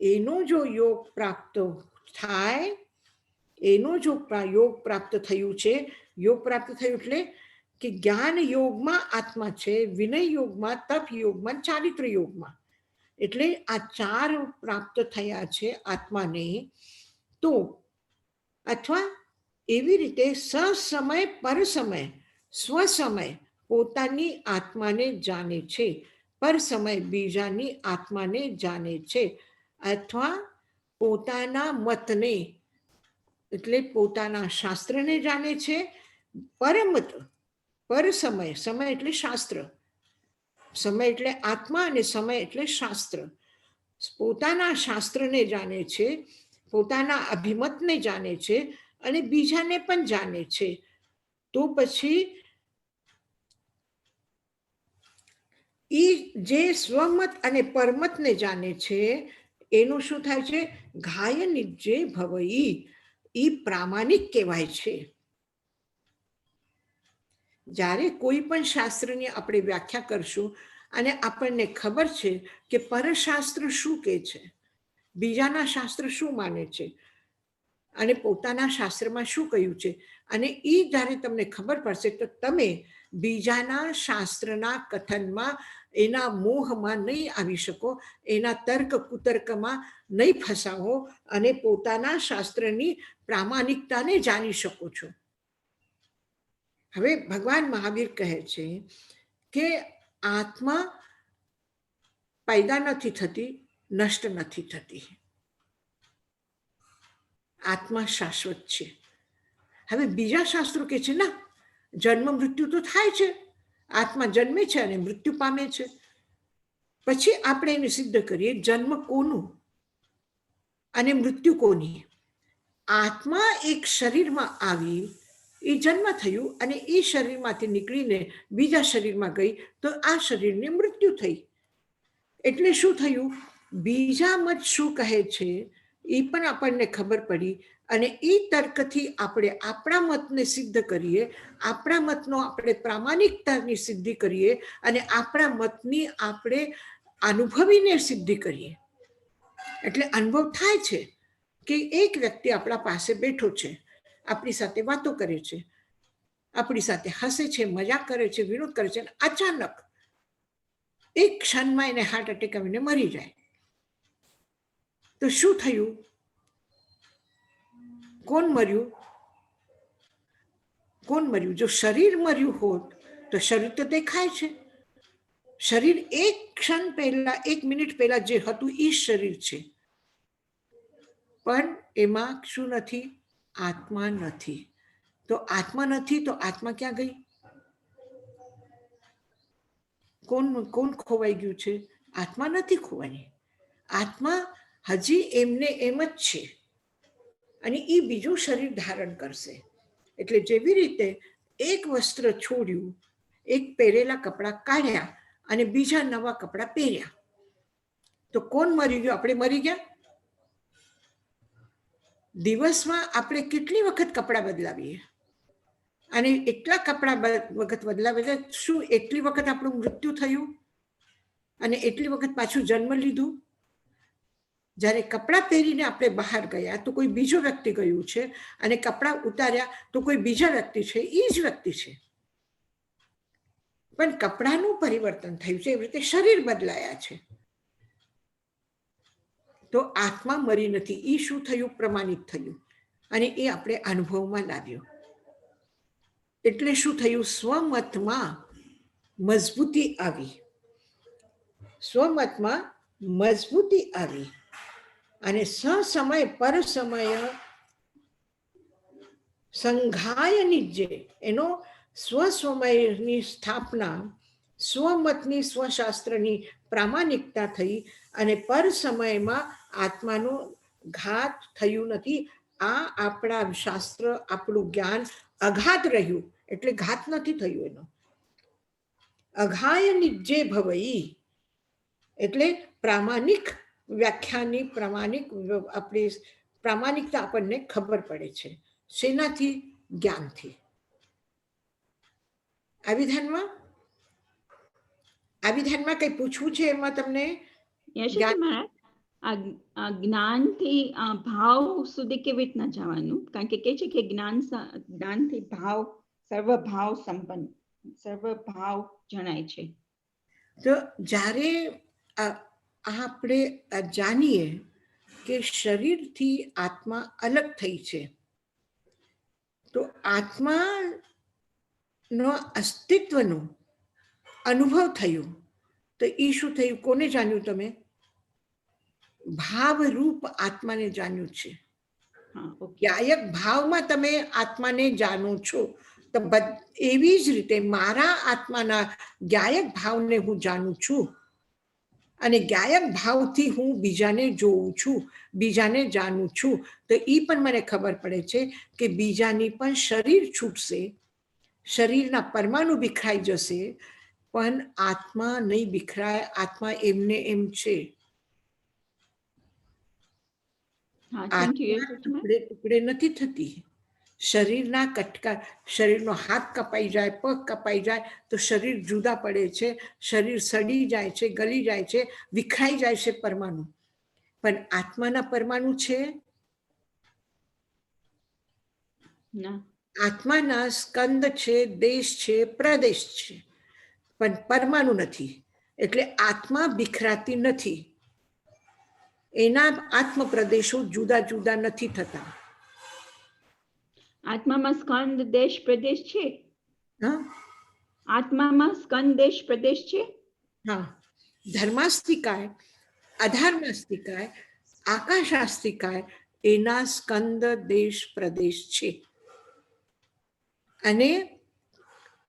એનો જો યોગ પ્રાપ્ત થાય, એનો જો યોગ પ્રાપ્ત થયું છે, યોગ પ્રાપ્ત થયું એટલે કે જ્ઞાન યોગમાં આત્મા છે, વિનય યોગમાં, તપ યોગમાં, ચારિત્ર યોગમાં, એટલે આ 4 પ્રાપ્ત થયા છે આત્માને. તો અથવા એવી રીતે સસમય પર સમય, સ્વસમય પોતાની આત્માને જાણે છે, પર સમય બીજાની આત્માને જાણે છે, અથવા પોતાના મતને એટલે પોતાના શાસ્ત્રને જાણે છે. પરમત, પર સમય, સમય એટલે શાસ્ત્ર, સમય એટલે આત્મા અને સમય એટલે શાસ્ત્ર. પોતાના શાસ્ત્રને જાણે છે, પોતાના અભિમતને જાણે છે અને બીજાને પણ જાણે છે. તો પછી એ જે સ્વમત અને પરમતને જાણે છે એનું શું થાય છે? ઘાય નિજે ભવઈ, એ પ્રામાણિક કહેવાય છે. જ્યારે કોઈ પણ શાસ્ત્રની આપણે વ્યાખ્યા કરશું અને આપણને ખબર છે કે પરશાસ્ત્ર શું કહે છે, બીજાના શાસ્ત્ર શું માને છે અને પોતાના શાસ્ત્રમાં શું કહ્યું છે, અને એ જ્યારે તમને ખબર પડશે તો તમે બીજાના શાસ્ત્રના કથનમાં એના મોહમાં નહીં આવી શકો, એના તર્ક કુતર્કમાં નહીં ફસાવો અને પોતાના શાસ્ત્રની પ્રામાણિકતાને જાણી શકો છો. હવે ભગવાન મહાવીર કહે છે કે આત્મા પેદા નથી થતી, નષ્ટ નથી થતી. આત્મા શાશ્વત છે. હવે બીજા શાસ્ત્રો કે છે ના, જન્મ મૃત્યુ તો થાય છે, આત્મા જન્મે છે અને મૃત્યુ પામે છે. પછી આપણે એને સિદ્ધ કરીએ જન્મ કોનું અને મૃત્યુ કોની. આત્મા એક શરીરમાં આવી, એ જન્મ થયું અને એ શરીરમાંથી નીકળીને બીજા શરીરમાં ગઈ તો આ શરીરને મૃત્યુ થઈ. એટલે શું થયું? બીજા મત શું કહે છે એ પણ આપણને ખબર પડી અને એ તર્કથી આપણે આપણા મતને સિદ્ધ કરીએ, આપણા મતનો આપણે પ્રામાણિકતાની સિદ્ધિ કરીએ અને આપણા મતની આપણે અનુભવીને સિદ્ધિ કરીએ. એટલે અનુભવ થાય છે કે એક વ્યક્તિ આપણા પાસે બેઠો છે, આપણી સાથે વાતો કરે છે, આપણી સાથે હસે છે, મજાક કરે છે, વિનોદ કરે છે, અચાનક એક ક્ષણમાં એને હાર્ટ એટેક આવીને મરી જાય તો શું થયું? કોણ મર્યું? કોણ મર્યું? જો શરીર મર્યું હોત તો શરીર તો દેખાય છે. શરીર એક ક્ષણ પહેલા, એક મિનિટ પહેલા જે હતું એ શરીર છે, પણ એમાં શું નથી? આત્મા નથી. તો આત્મા નથી તો આત્મા ક્યાં ગઈ? કોણ ખોવાઈ ગયું છે? આત્મા નથી ખોવાની. આત્મા હજી એમને એમ જ છે અને એ બીજું શરીર ધારણ કરશે. એટલે જેવી રીતે એક વસ્ત્ર છોડ્યું, એક પહેરેલા કપડા કાઢ્યા અને બીજા નવા કપડા પહેર્યા, તો કોણ મરી ગયું? આપણે મરી ગયા? દિવસમાં આપણે કેટલી વખત કપડા બદલાવીએ અને એટલા કપડા વખત બદલાવે શું એટલી વખત આપણું મૃત્યુ થયું અને એટલી વખત પાછું જન્મ લીધું? જ્યારે કપડાં પહેરીને આપણે બહાર ગયા તો કોઈ બીજો વ્યક્તિ ગયું છે અને કપડાં ઉતાર્યા તો કોઈ બીજા વ્યક્તિ છે, એ જ વ્યક્તિ છે, પણ કપડાનું પરિવર્તન થયું છે. એવી રીતે શરીર બદલાયા છે. તો આત્મા મરી નથી. એ શું થયું? પ્રમાણિત થયું અને એ આપણે અનુભવમાં લાવ્યો. એટલે શું થયું? સ્વમતમાં મજબૂતી આવી. સ્વમતમાં મજબૂતી આવી અને સસમય પર સમય સંઘાયની જે એનો સ્વસ્વમયની સ્થાપના, સ્વમતની સ્વશાસ્ત્રની પ્રામાણિકતા થઈ અને પર સમયમાં આત્માનો ઘાત થયું નથી. આ આપણા શાસ્ત્ર, આપણું જ્ઞાન અઘાત રહ્યું એટલે ઘાત નથી થયું. એનો અઘાય નિજ્જે ભવઈ એટલે પ્રામાણિક વ્યાખ્યાની પ્રામાણિકતા આપણને ખબર પડે છે. શેનાથી? જ્ઞાનથી. અભિધાનમાં કઈ પૂછવું છે એમાં તમને? જ્ઞાનથી ભાવ સુધી કેવી રીતના જવાનું? કારણ કે છે કે જ્ઞાનથી ભાવ, સર્વભાવ સંપન્ન, સર્વભાવ જણાય છે. તો જ્યારે આપણે જાણીએ કે શરીરથી આત્મા અલગ થઈ છે, તો આત્માનો અસ્તિત્વનો અનુભવ થયો તો એ શું થયું? કોને જાણ્યું તમે? ભાવરૂપ આત્માને જાણ્યું છે. જ્ઞાયક ભાવમાં તમે આત્માને જાણો છો. તો એવી જ રીતે મારા આત્માના જ્ઞાયક ભાવને હું જાણું છું અને જ્ઞાયક ભાવથી હું બીજાને જોઉં છું, બીજાને જાણું છું. તો એ પણ મને ખબર પડે છે કે બીજાની પણ શરીર છૂટશે, શરીરના પરમાણુ વિખરાઈ જશે, પણ આત્મા નહીં વિખરાય. આત્મા એમને એમ છે. ટુકડે નથી થતી. શરીરના કટકા, શરીરનો હાથ કપાઈ જાય, પગ કપાઈ જાય તો શરીર જુદા પડે છે, શરીર સડી જાય છે, ગલી જાય છે, વિખરાઈ જાય છે પરમાણુ. પણ આત્માના પરમાણુ છે? આત્માના સ્કંદ છે, દેશ છે, પ્રદેશ છે, પણ પરમાણુ નથી. એટલે આત્મા વિખરાતી નથી, એના આત્મ પ્રદેશો જુદા જુદા નથી થતા. આત્મામાં સ્કંદ દેશ પ્રદેશ છે. હા, આત્મામાં સ્કંદ દેશ પ્રદેશ છે. હા, ધર્માસ્તિકાય, અધર્માસ્તિકાય, આકાશાસ્તિકાય એના સ્કંદ દેશ પ્રદેશ છે. અને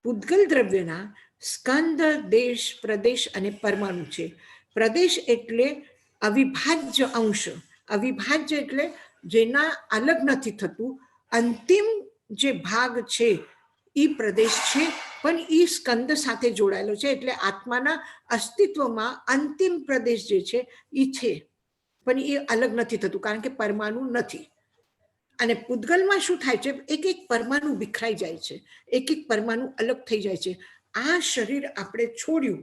પૂતગલ દ્રવ્યના સ્કંદ દેશ પ્રદેશ અને પરમાણુ છે. પ્રદેશ એટલે અવિભાજ્ય અંશ, અવિભાજ્ય એટલે જેના અલગ નથી થતું, અંતિમ જે ભાગ છે એ પ્રદેશ છે, પણ એ સ્કંદ સાથે જોડાયેલો છે. એટલે આત્માના અસ્તિત્વમાં અંતિમ પ્રદેશ જે છે એ છે, પણ એ અલગ નથી થતું કારણ કે પરમાણુ નથી. અને પૂતગલમાં શું થાય છે, એક એક પરમાણુ વિખરાઈ જાય છે, એક એક પરમાણુ અલગ થઈ જાય છે. આ શરીર આપણે છોડ્યું,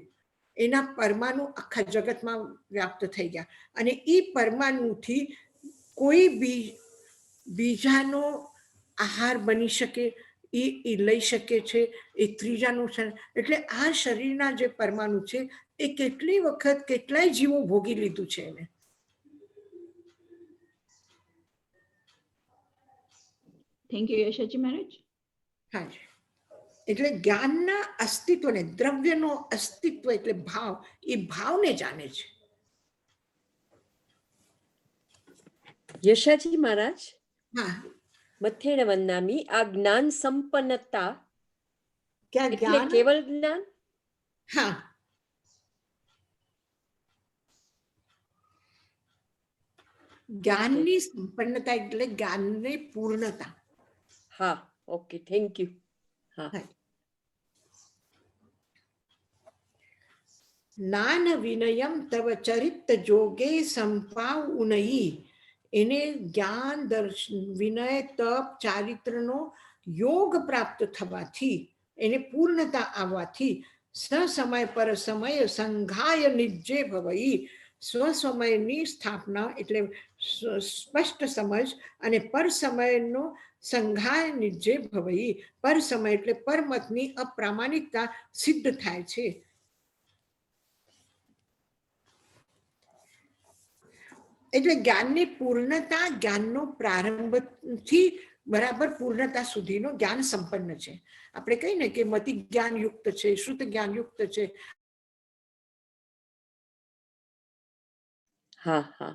એના પરમાણુ આખા જગતમાં વ્યાપ્ત થઈ ગયા, અને એ પરમાણુથી કોઈ બીજાનો આહાર બની શકે, એ લઈ શકે છે, એ ત્રીજાનું. એટલે આ શરીરના જે પરમાણુ છે એ કેટલી વખત કેટલાય જીવો ભોગી લીધું છે એને. થેન્ક યુ યશાજી મહારાજ. હા, એટલે જ્ઞાનના અસ્તિત્વને, દ્રવ્યનો અસ્તિત્વ એટલે ભાવ, એ ભાવને જાણે છે. યશાજી મહારાજ, હા, મથેણ વંદામી, આ જ્ઞાન સંપન્નતા ક્યાં એટલે જ્ઞાન? કેવલ જ્ઞાન? હા, જ્ઞાનની સંપન્નતા એટલે જ્ઞાનની પૂર્ણતા. હા, ઓકે, થેન્ક યુ. હા, નાન વિનયમ તવ ચરિત જોગે સંપાવ ઉનઈ. એને જ્ઞાન, દર્શન, વિનય, તપ, ચારિત્રનો યોગ પ્રાપ્ત થવાથી, એને પૂર્ણતા આવવાથી, સમય પર સમય સંઘાય નિજ્જે ભવઈ, સ્વસમયની સ્થાપના એટલે સ્પષ્ટ સમજ, અને પર સમયનો સંઘાય નિજ્જે ભવઈ, પર સમય એટલે પરમતની અપ્રામાણિકતા સિદ્ધ થાય છે. એટલે જ્ઞાનની પૂર્ણતા, જ્ઞાનનો પ્રારંભથી બરાબર પૂર્ણતા સુધીનો જ્ઞાન સંપન્ન છે. આપણે કહીએ ને કે મતિ જ્ઞાન યુક્ત છે, શ્રુત જ્ઞાન યુક્ત છે. હા, હા.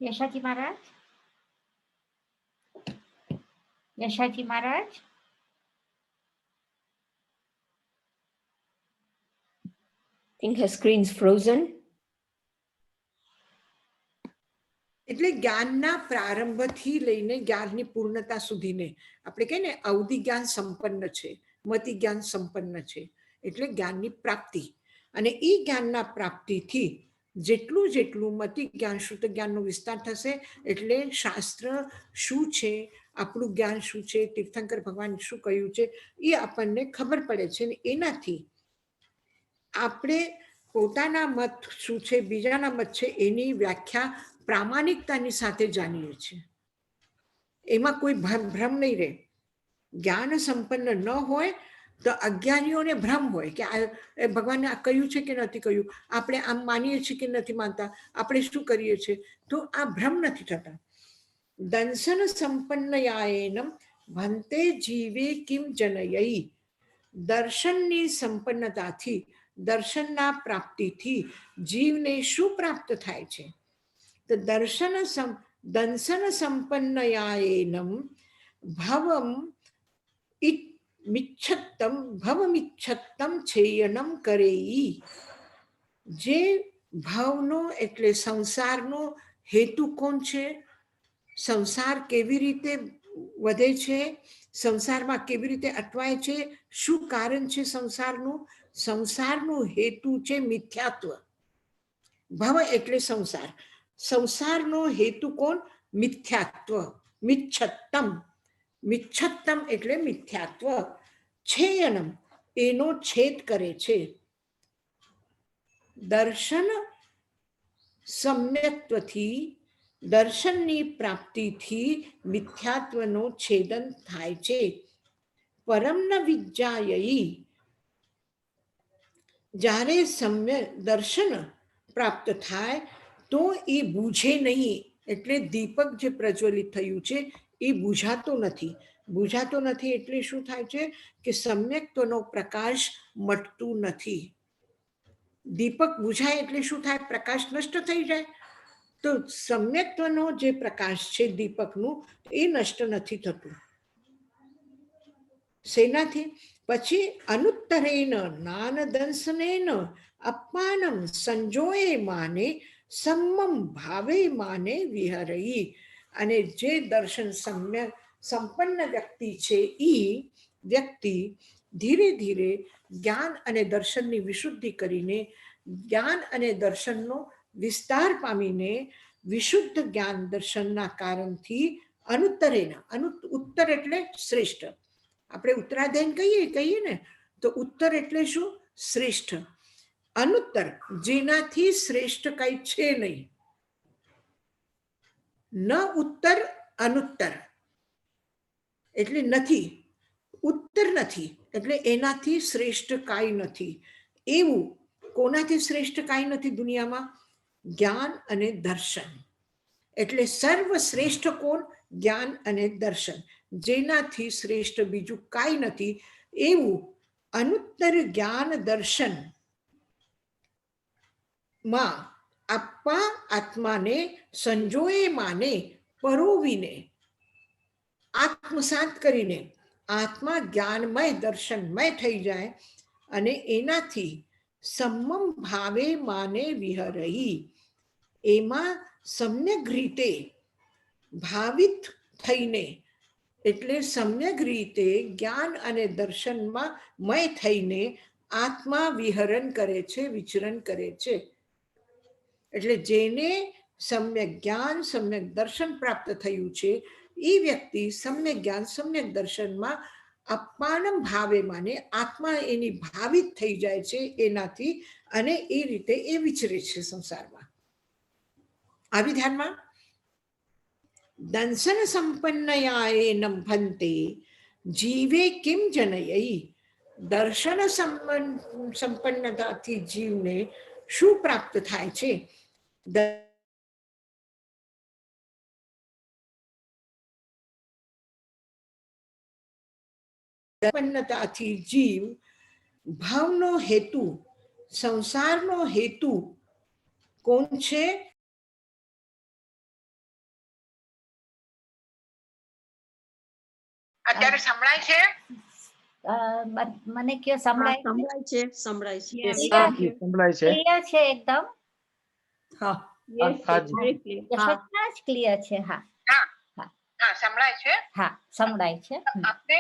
યશાજી મહારાજ, યશાજી મહારાજ, I think her screen's frozen. એટલે જ્ઞાનના પ્રારંભથી લઈને જ્ઞાનની પૂર્ણતા સુધીને આપણે કહીએ ને અવધિ જ્ઞાન સંપન્ન છે, મતિ જ્ઞાન સંપન્ન છે, એટલે જ્ઞાનની પ્રાપ્તિ. અને એ જ્ઞાનના પ્રાપ્તિથી જેટલું જેટલું મતિ જ્ઞાન, શ્રુત જ્ઞાનનો વિસ્તાર થશે, એટલે શાસ્ત્ર શું છે, આપણું જ્ઞાન શું છે, તીર્થંકર ભગવાન શું કહ્યું છે, એ આપણને ખબર પડે છે. ને એનાથી આપણે પોતાના મત શું છે, બીજાના મત છે, એની વ્યાખ્યા પ્રામાણિકતાની સાથે જાણીએ છીએ. એમાં કોઈ ભ્રમ નહીં રહે. જ્ઞાન સંપન્ન ન હોય તો અજ્ઞાનીઓને ભ્રમ હોય કે ભગવાને આ કહ્યું છે કે નથી કહ્યું, આપણે આમ માનીએ છીએ કે નથી માનતા, આપણે શું કરીએ છીએ, તો આ ભ્રમ નથી થતા. દંશન સંપન્નયાએનમ ભંતે જીવે કિમ જનયઈ. દર્શનની સંપન્નતાથી, દર્શનના પ્રાપ્તિથી જીવને શું પ્રાપ્ત થાય છે? તો દંશન સંપન્નયાએનમ ભવમ ભવમિચ્છત્તમ છેયનમ કરેઈ. જે ભાવનો એટલે સંસારનો હેતુ કોણ છે, સંસાર કેવી રીતે વધે છે, સંસારમાં કેવી રીતે અટવાય છે, શું કારણ છે સંસારનું? સંસારનું હેતુ છે મિથ્યાત્વ. ભવ એટલે સંસાર. સંસારનો હેતુ કોણ? મિથ્યાત્વ. મિચ્છત્તમ. મિચ્છત્તમ એટલે મિથ્યાત્વ. છેયનમ એનો છેદ કરે છે. દર્શન સમ્યક્ત્વથી, દર્શનની પ્રાપ્તિથી મિથ્યાત્વનો છેદન થાય છે. પરમ ન વિજ્જાયઈ, જ્યારે સમ્ય દર્શન પ્રાપ્ત થાય તો એ બુઝે નહીં. એટલે દીપક જે પ્રજ્વલિત થયું છે એ બુઝાતો નથી. બુઝાતો નથી એટલે શું થાય છે કે સમ્યક્ત્વનો પ્રકાશ મટતું નથી. દીપક બુઝાય એટલે શું થાય? પ્રકાશ નષ્ટ થઈ જાય. તો સમ્યક્ત્વનો જે પ્રકાશ છે દીપકનું એ નષ્ટ નથી થતું. શેનાથી? પછી અનુત્તરેન નાન દંશનેન અપમાનમ સંજોએ માને સમ્મમ ભાવે માને વિહરઈ. અને જે દર્શન સમ્યક સંપન્ન વ્યક્તિ છે એ વ્યક્તિ ધીરે ધીરે જ્ઞાન અને દર્શનની વિશુદ્ધિ કરીને, જ્ઞાન અને દર્શનનો વિસ્તાર પામીને, વિશુદ્ધ જ્ઞાન દર્શનના કારણથી અનુત્તરેના, ઉત્તર એટલે શ્રેષ્ઠ. આપણે ઉત્તરાધ્યાય કહીએ ને, તો ઉત્તર એટલે શું? શ્રેષ્ઠ. અનુત્તર જેનાથી શ્રેષ્ઠ કઈ છે નહીં. ન ઉત્તર અનુત્તર એટલે નથી. ઉત્તર નથી એટલે એનાથી શ્રેષ્ઠ કાંઈ નથી. એવું કોનાથી શ્રેષ્ઠ કાંઈ નથી દુનિયામાં? જ્ઞાન અને દર્શન. એટલે સર્વશ્રેષ્ઠ કોણ? જ્ઞાન અને દર્શન. જેનાથી શ્રેષ્ઠ બીજું કાંઈ નથી. એવું અનુત્તર જ્ઞાન દર્શન માં આપવા આત્માને સંજોએ માને પરોવીને, આત્મસાત કરીને આત્મા જ્ઞાનમય દર્શનમય થઈ જાય અને એનાથી સમ્મમ ભાવે માને વિહરઈ. એમાં સમ્યક રીતે ભાવિત થઈને, એટલે સમ્યક રીતે જ્ઞાન અને દર્શનમાં મય થઈને આત્મા વિહરણ કરે છે, વિચરણ કરે છે. એટલે જેને સમ્યક જ્ઞાન સમ્યક દર્શન પ્રાપ્ત થયું છે એ વ્યક્તિ સમ્યક જ્ઞાન સમ્યક દર્શનમાં અપમાનમ ભાવે માને, આત્મા એની ભાવિત થઈ જાય છે એનાથી, અને એ રીતે એ વિચરે છે સંસારમાં. આવી ધ્યાનમાં દંશન સંપન્નયાએ નંભંતે જીવે કિમ જનયઈ. દર્શન સંપન્નતાથી જીવને શું પ્રાપ્ત થાય છે? સંપન્નતાથી જીવ ભાવનો હેતુ, સંસારનો હેતુ કોણ છે? અત્યારે સંભળાય છે? મને કયો સંભળાય સંભળાય છે, સંભળાય છે. Yeah, we Yeah. can hear. સંભળાય છે. ક્લિયર છે એકદમ? હા Yes, હા, it's જી. very clear. બધા જ ક્લિયર છે. હા હા સંભળાય છે. હા સંભળાય છે. આપણે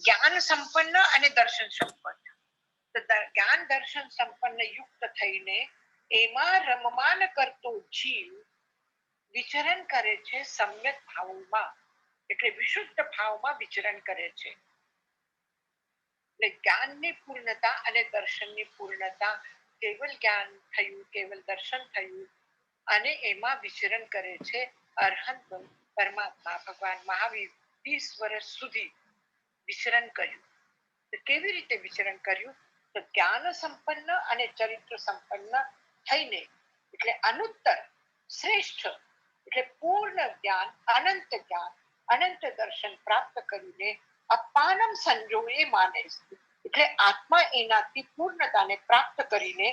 જ્ઞાન સંપન્ન અને દર્શન સંપન્ન, જ્ઞાન દર્શન સંપન્ન યુક્ત થઈને એમાં રમમાન કરતો જીવ વિચરણ કરે છે સમ્યક ભાવમાં, એટલે વિશુદ્ધ ભાવમાં વિચરણ કરે છે. એટલે જ્ઞાનની પૂર્ણતા અને દર્શનની પૂર્ણતા, કેવલ જ્ઞાન થયું, કેવલ દર્શન થયું અને એમાં વિચરણ કરે છે અરહંત પરમાત્મા ભગવાન મહાવીર 30 વર્ષ સુધી વિચરણ કર્યું. તો કેવી રીતે વિચરણ કર્યું? તો જ્ઞાન સંપન્ન અને ચરિત્ર સંપન્ન થઈને, એટલે અનુત્તર શ્રેષ્ઠ, એટલે પૂર્ણ જ્ઞાન, અનંત દર્શન પ્રાપ્ત કરીને અપાનમ સંજોએ માને, એટલે આત્મા એનાથી પૂર્ણતાને પ્રાપ્ત કરીને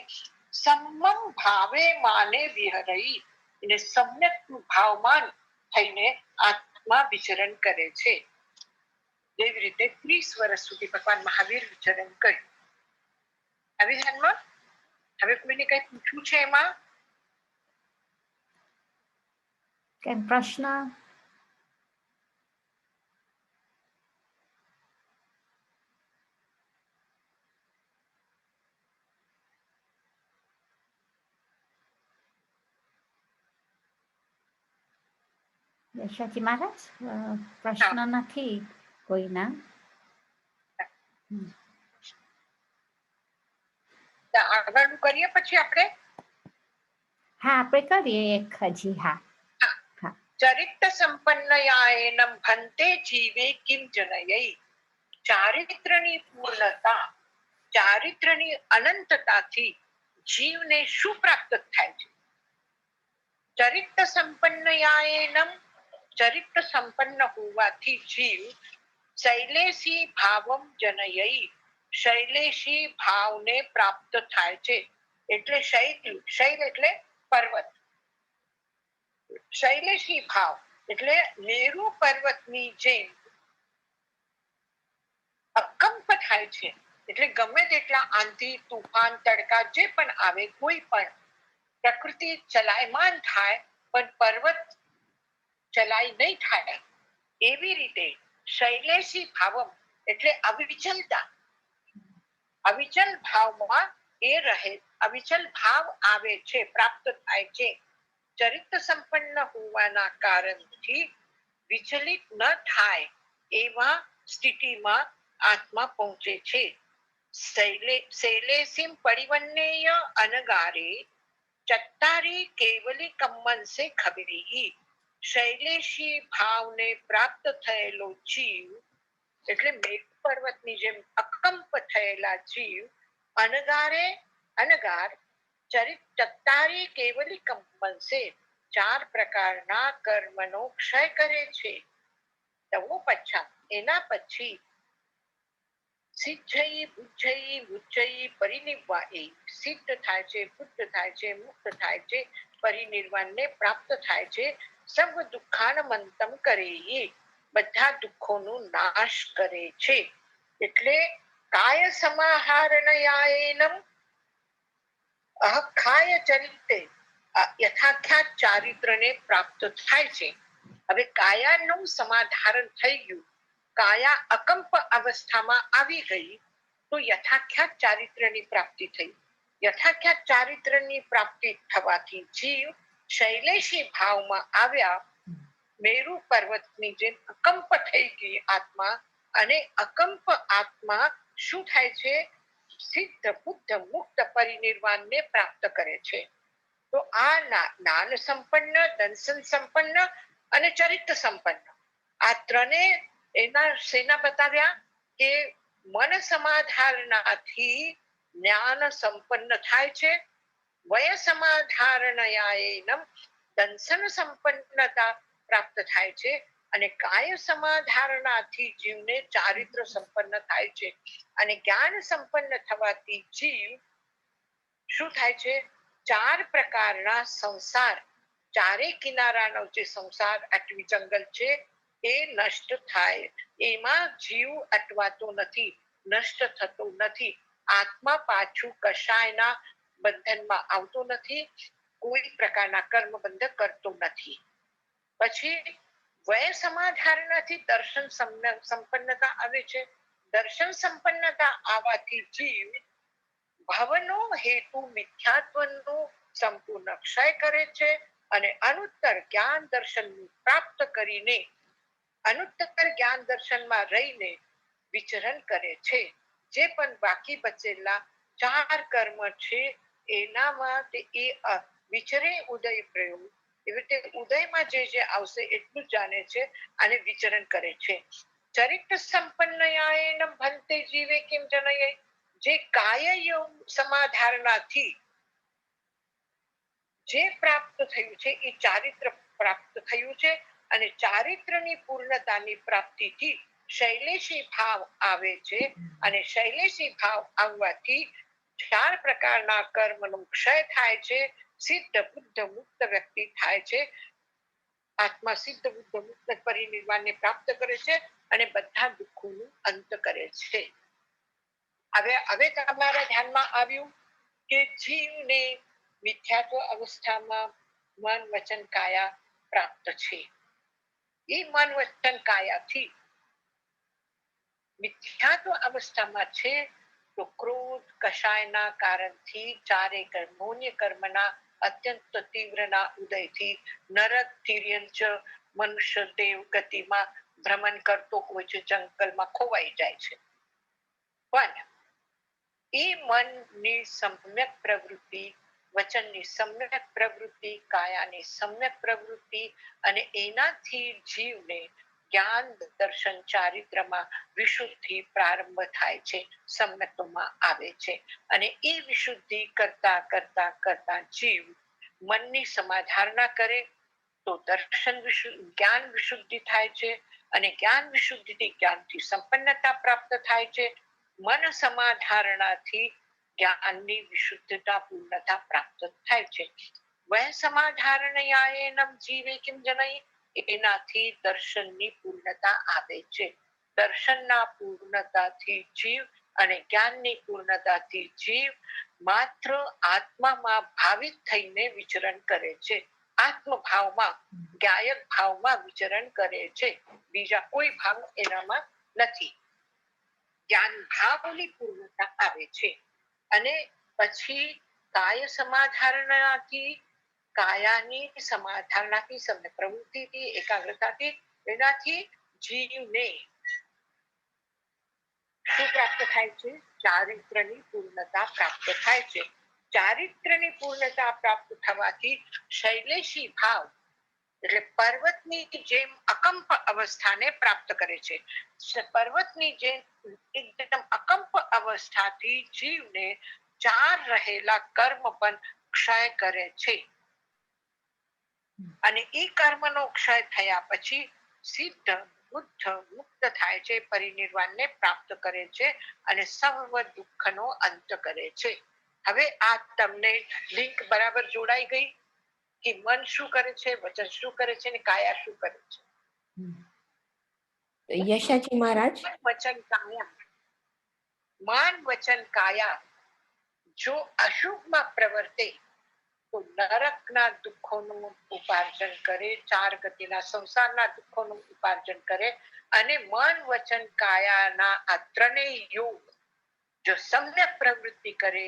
સમ્મમ ભાવે માને વિહરઈ, એટલે સમ્યક ભાવમાન થઈને આત્મા વિચરણ કરે છે. એવી રીતે 30 વર્ષ સુધી ભગવાન મહાવીર વિચરણ કર્યું. આવી ધ્યાનમાં હવે કોઈને કઈ પૂછવું છે એમાં? કેમ પ્રશ્ન? યશોજી મહારાજ પ્રશ્ન નથી કોઈના. આગળનું કરીએ પછી આપણે. હા, આપણે કરીએ એક હજી. હા, ચરિત્ર સંપન્નયાએનમ ભંતે જીવે કિમ જનયૈ. ચારિત્રની પૂર્ણતા, ચારિત્રની અનંતતાથી જીવને શું પ્રાપ્ત થાય છે? ચરિત્ર સંપન્નયાએનમ, ચરિત્ર સંપન્ન હોવાથી જીવ શૈલેષી ભાવમ જનયૈ, શૈલેષી ભાવને પ્રાપ્ત થાય છે. એટલે શૈલ, શૈલ એટલે પર્વત, શૈલેષી ભાવ એટલે મેરુ પર્વતની જેમ અકંપ થાય છે. એટલે ગમે તેટલા આંધી તુફાન તડકા જે પણ આવે, કોઈ પણ પ્રકૃતિ ચલાયમાન થાય પણ પર્વત ચલાય નહીં થાય, એવી રીતે શૈલેષી ભાવમ એટલે અવિચલતા, અવિચલ ભાવમાં એ રહે, અવિચલ ભાવ આવે છે, પ્રાપ્ત થાય છે. ચરિત્ર સંપન્ન હોવાના કારણથી વિચલિત ન થાય એવા સ્થિતિમાં આત્મા પહોંચે છે. શૈલેષીમ પરિવન્નેય અનગારે ચત્તારી કેવલી કમ્મનસે ખબરી. શૈલેષી ભાવને પ્રાપ્ત થયેલો જીવ એટલે મેઘ પર્વતની જેમ અકંપ થયેલા જીવ અનગારે, અનગાર ચત્તારી કેવલી કમ્મનસે ચાર પ્રકારના કર્મનો ક્ષય કરે છે. તો પછાત એના પછી સિદ્ધઈ બુદ્ધઈ મુચ્ચઈ પરિનિર્વાણએ, સિદ્ધ થાય છે, બુદ્ધ થાય છે, મુક્ત થાય છે, પરિનિર્વાણને પ્રાપ્ત થાય છે. સર્વ દુઃખાનમંતમ કરે, બધા દુઃખોનો નાશ કરે છે. એટલે કાય સમાહારણયાએનમ અહખાય ચરિત્રે યથાખ્યાત ચારિત્રને પ્રાપ્ત થાય છે. હવે કાયાનું સમાધારણ થઈ ગયું, કાયા અકંપ અવસ્થામાં આવી ગઈ તો યથાખ્યાત ચારિત્રની પ્રાપ્તિ થઈ. યથાખ્યાત ચારિત્રની પ્રાપ્તિ થવાથી જીવ શૈલેષી ભાવમાં આવ્યા, મેરુ પર્વતની જેમ અકંપ થઈ ગઈ આત્મા. અને અકંપ આત્મા શું થાય છે? સિદ્ધ બુદ્ધ મુક્ત પરિનિર્વાણને પ્રાપ્ત કરે છે. તો આ જ્ઞાન સંપન્ન, દર્શન સંપન્ન અને ચરિત્ર સંપન્ન, આ ત્રણે એના સેના બતાવ્યા કે મન સમાધારણાથી જ્ઞાન સંપન્ન થાય છે. વય સમાધારણયાએનમ દંશન સંપન્નતા પ્રાપ્ત થાય છે. અને કાય સમાધારણાથી જીવને ચારિત્ર સંપન્ન થાય છે. અને જ્ઞાન સંપન્ન થવાથી જીવ શું થાય છે? ચાર પ્રકારના સંસાર, ચારે કિનારાનો જે સંસાર આટવી જંગલ છે એ નષ્ટ થાય. એમાં જીવ અટવાતો નથી, નષ્ટ થતો નથી. આત્મા પાછું કશાયના બંધનમાં આવતો નથી, કોઈ પ્રકારના કર્મ બંધ કરતો નથી. પછી વય સમાધારણાથી દર્શન સંપન્નતા આવે છે. દર્શન સંપન્નતા આવવાથી જીવ ભવનો હેતુ મિથ્યાત્વનો સંપૂર્ણ ક્ષય કરે છે. અને અનુત્તર જ્ઞાન દર્શન પ્રાપ્ત કરીને, અનુત્તર જ્ઞાન દર્શનમાં રહીને વિચરણ કરે છે. જે પણ બાકી બચેલા ચાર કર્મ છે એનામાં એ વિચરે ઉદય પ્રયોગ, એવી રીતે ઉદયમાં જે આવશે એટલું જાણે છે અને વિચરણ કરે છે. ચરિત્ર સંપન્નયાએનમ ભંતે જીવે કિમ જનયૈ, જે કાય સમાધારણાથી જે પ્રાપ્ત થયું છે એ ચારિત્ર પ્રાપ્ત થયું છે. અને ચારિત્રની પૂર્ણતાની પ્રાપ્તિથી શૈલેષી ભાવ આવે છે. અને શૈલેષી ભાવ આવવાથી ચાર પ્રકારના કર્મનો ક્ષય થાય છે. સિદ્ધ બુદ્ધ મુક્ત વ્યક્તિ થાય છે. આત્મા સિદ્ધ બુદ્ધ મુક્ત પરિનિર્વાણને પ્રાપ્ત કરે છે અને બધા દુઃખોનું અંત કરે છે. હવે તમારા ધ્યાનમાં આવ્યું કે જીવને મિથ્યાત્વ અવસ્થામાં મન વચન કાયા પ્રાપ્ત છે. એ મન વચન કાયાથી મિથ્યાત્વ અવસ્થામાં છે તો ક્રોધ કષાયના કારણથી ચારે કર્મોન્ય કર્મના અત્યંત તીવ્રના ઉદયથી નરક તિર્યંચ મનુષ્ય દેવ ગતિમાં ભ્રમણ કરતો હોય છે, જંગલમાં ખોવાઈ જાય છે. પણ એ મનની સમ્યક પ્રવૃત્તિ, વચનની સમ્યક પ્રવૃત્તિ, કાયાની સમ્યક પ્રવૃત્તિ અને એનાથી જીવને જ્ઞાન દર્શન ચારિત્રમાં વિશુદ્ધિ પ્રારંભ થાય છે, સમ્યકમાં આવે છે. અને એ વિશુદ્ધિ કરતા કરતા કરતા જીવ મનની સમાધારણા કરે તો દર્શન જ્ઞાન વિશુદ્ધિ થાય છે. અને જ્ઞાન વિશુદ્ધિથી જ્ઞાનથી સંપન્નતા પ્રાપ્ત થાય છે. મન સમાધારણાથી જ્ઞાનની વિશુદ્ધતા પૂર્ણતા પ્રાપ્ત થાય છે. વહ સમાધારણયાયેનમ જીવે કિમ જનૈ, એનાથી દર્શનની પૂર્ણતા આવે છે. દર્શનના પૂર્ણતાથી જીવ અને જ્ઞાનની પૂર્ણતાથી જીવ માત્ર આત્મામાં ભાવિત થઈને વિચરણ કરે છે. આત્મભાવમાં, જ્ઞાયક ભાવમાં વિચરણ કરે છે. બીજા કોઈ ભાવ એનામાં નથી. જ્ઞાન ભાવની પૂર્ણતા આવે છે. અને પછી કાય સમાધારણાથી, કાયાની સમાધારણાથી, સમ્યક પ્રવૃત્તિથી, એકાગ્રતાથી, એનાથી જીવને શું પ્રાપ્ત થાય છે? ચારિત્રની પૂર્ણતા પ્રાપ્ત થાય છે. ચારિત્રની પૂર્ણતા પ્રાપ્ત થવાથી શૈલેષી ભાવ એટલે પર્વતની જેમ અકંપ અવસ્થાને પ્રાપ્ત કરે છે. પર્વતની જેમ એકદમ અકંપ અવસ્થાથી જીવને ચાર રહેલા કર્મ પણ ક્ષય કરે છે. અને એ કર્મનો ક્ષય થયા પછી સિદ્ધ બુદ્ધ મુક્ત થાય છે, પરિનિર્વાણને પ્રાપ્ત કરે છે અને સર્વ દુઃખનો અંત કરે છે. હવે આ તમને લિંક બરાબર જોડાઈ ગઈ કે મન શું કરે છે, વચન શું કરે છે અને કાયા શું કરે છે. યશાજી મહારાજ, વચન કાયા, મન વચન કાયા જો અશુભમાં પ્રવર્તે તો નરકના દુઃખોનું ઉપાર્જન કરે, ચાર ગતિના સંસારના દુઃખોનું ઉપાર્જન કરે. અને મન વચન કાયાના આ ત્રણેય યોગ જો સમ્યક પ્રવૃત્તિ કરે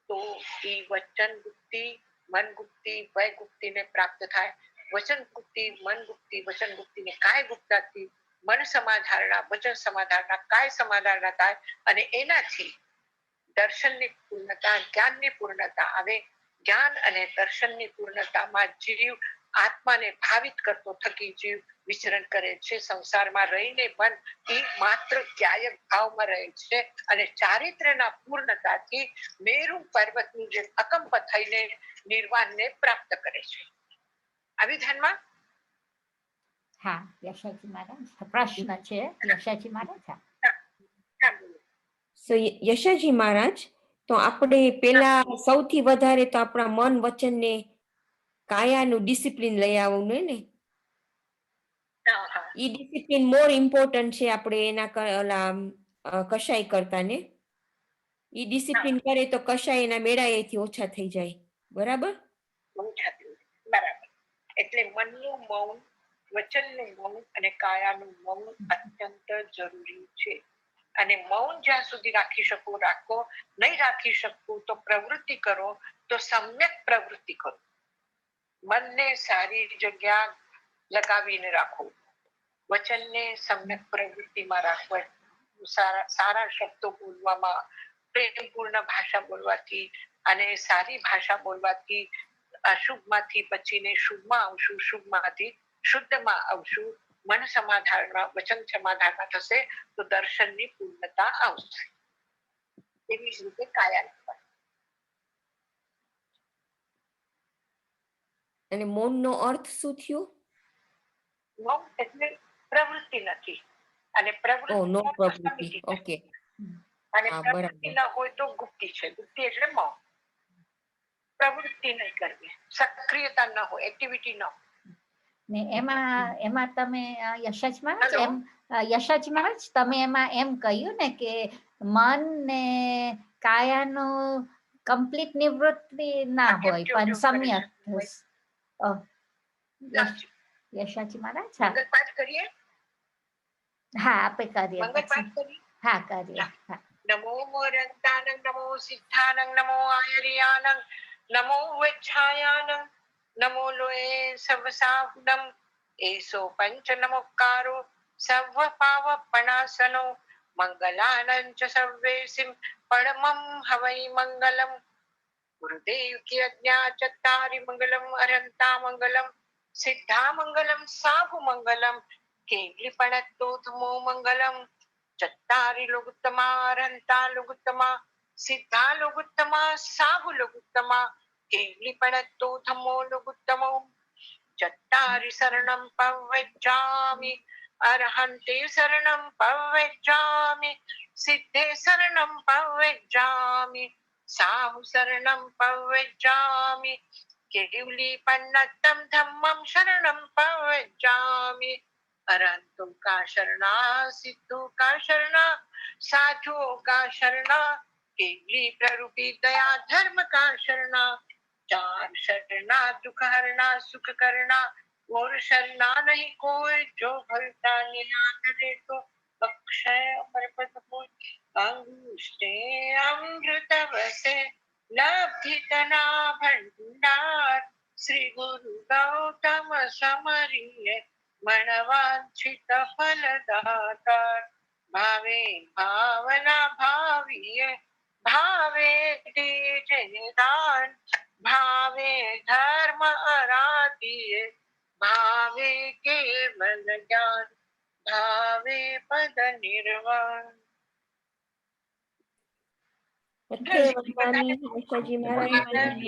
તો એ વચન ગુપ્તિ, મન ગુપ્તિ, વય ગુપ્તિને પ્રાપ્ત થાય. વચન ગુપ્તિ, મન ગુપ્તિ, વચન ગુપ્તિને કાય ગુપ્તાથી મન સમાધારણા, વચન સમાધારણા, કાય સમાધારણા થાય. અને એનાથી દર્શનની પૂર્ણતા, જ્ઞાનની પૂર્ણતા આવે. જ્ઞાન અને દર્શનની પૂર્ણતામાં જીવ આત્માને ભાવિત કરતો થકી જીવ વિચરણ કરે છે. સંસારમાં રહીને પણ એ માત્ર જ્ઞાયક ભાવમાં રહે છે. અને ચારિત્ર્યના પૂર્ણતાથી મેરુ પર્વતની જેમ અકંપ થઈને નિર્વાણને પ્રાપ્ત કરે છે. આવી ધ્યાનમાં. હા યશાજી મહારાજ, પ્રશ્ન છે યશાજી મહારાજ. So, યશાજી મહારાજ, તો આપણે પેલા સૌથી વધારે તો આપણા મન વચન ને કાયાનું ડિસિપ્લિન લઈ આવવું ને, ઈ ડિસિપ્લિન મોર ઇમ્પોર્ટન્ટ છે આપણે એના કશાય કરતા ને. ઈ ડિસિપ્લિન કરે તો કશાય એના મેળાએથી ઓછા થઈ જાય. બરાબર? બરાબર. એટલે મનનું મૌન, વચનનું મૌન અને કાયાનું મૌન અત્યંત જરૂરી છે. અને મૌન જ્યાં સુધી રાખી શકો રાખો, નહીં રાખી શકું તો પ્રવૃત્તિ કરો, તો સમ્યક પ્રવૃત્તિ કરો. મનને સારી જગ્યા લગાવીને રાખો, વચનને સમ્યક પ્રવૃત્તિમાં રાખવા, સારા શબ્દો બોલવામાં, પ્રેમપૂર્ણ ભાષા બોલવાથી અને સારી ભાષા બોલવાથી અશુભમાંથી બચીને શુભમાં આવશું, શુભમાંથી શુદ્ધમાં આવશું. મન સમાધાનમાં, વચન સમાધાનમાં થશે તો દર્શનની પૂર્ણતા આવશે. એવી જ રીતે કાયા. અને મૌનનો અર્થ શું થયો? મૌન એટલે પ્રવૃત્તિ નથી. અને પ્રવૃત્તિ ઓકે. અને પ્રવૃત્તિ ન હોય તો ગુપ્તિ છે. ગુપ્તિ એટલે મૌન. પ્રવૃત્તિ નહીં કરવી, સક્રિયતા ન હોય, એક્ટિવિટી ન હોય. ને એમાં તમે યશાજી મહારાજ તમે એમાં એમ કહ્યું ને કે મન ને કાયાનું કમ્પ્લીટ નિવૃત્તિ ના હોય પણ સમ્યક. યશાજી મહારાજ, મંગલ પાઠ કરીએ. હા આપણે કરીએ. મંગલ પાઠ કરીએ. હા કરીએ. નમો મોરંતાનંદ, નમો સિદ્ધાનંદ, નમો આયર્યાનંદ, નમો વચ્છાયાનંદ, નમો લોએ સવસાહુનમ, एषो पञ्चनमुक्कारो सर्वपावपणासनो मङ्गलानं च सर्वेसिं परमं हवै मङ्गलम् गुरुदेव की आज्ञा चत्तारि मंगलम अरंता मंगलम सिद्धा मंगलम साहु मंगलम केवलीपणत्तोथमो मंगलम चत्तारि लोगुत्तमा अरंता लोगुत्तमा सिद्धा लोगुत्तमा साहु लोगुत्तमा केवलीपणत्तोथमो लोगुत्तमो चत्तारि शरणं पव्यजामि अरहन्ते शरणं पव्यजामि सिद्धे शरणं पव्यजामि साहु शरणं पव्यजामि केवलीपन्नतं धम्मं शरणं पव्यजामि अरहन्तु का शरणा सिद्धो का शरणा साधुओं का शरणा केवली प्ररूपी दया धर्म का शरणा चार शरणा दुख हरना सुख करना और शरणा नहीं कोई जो भरता निरादरे तो अक्षय अमर पद कोई अंगुष्ठे अमृत वसे लब्धितना भंडार श्री गुरु गौतम समरिये मनवांछित फलदातार भावे भावना भाविये भावे दीजे दान भावे धर्म आराधिये भावे केवल ज्ञान भावे पद निर्वाण સત્ય વંદનામી આશાજી મહારાજ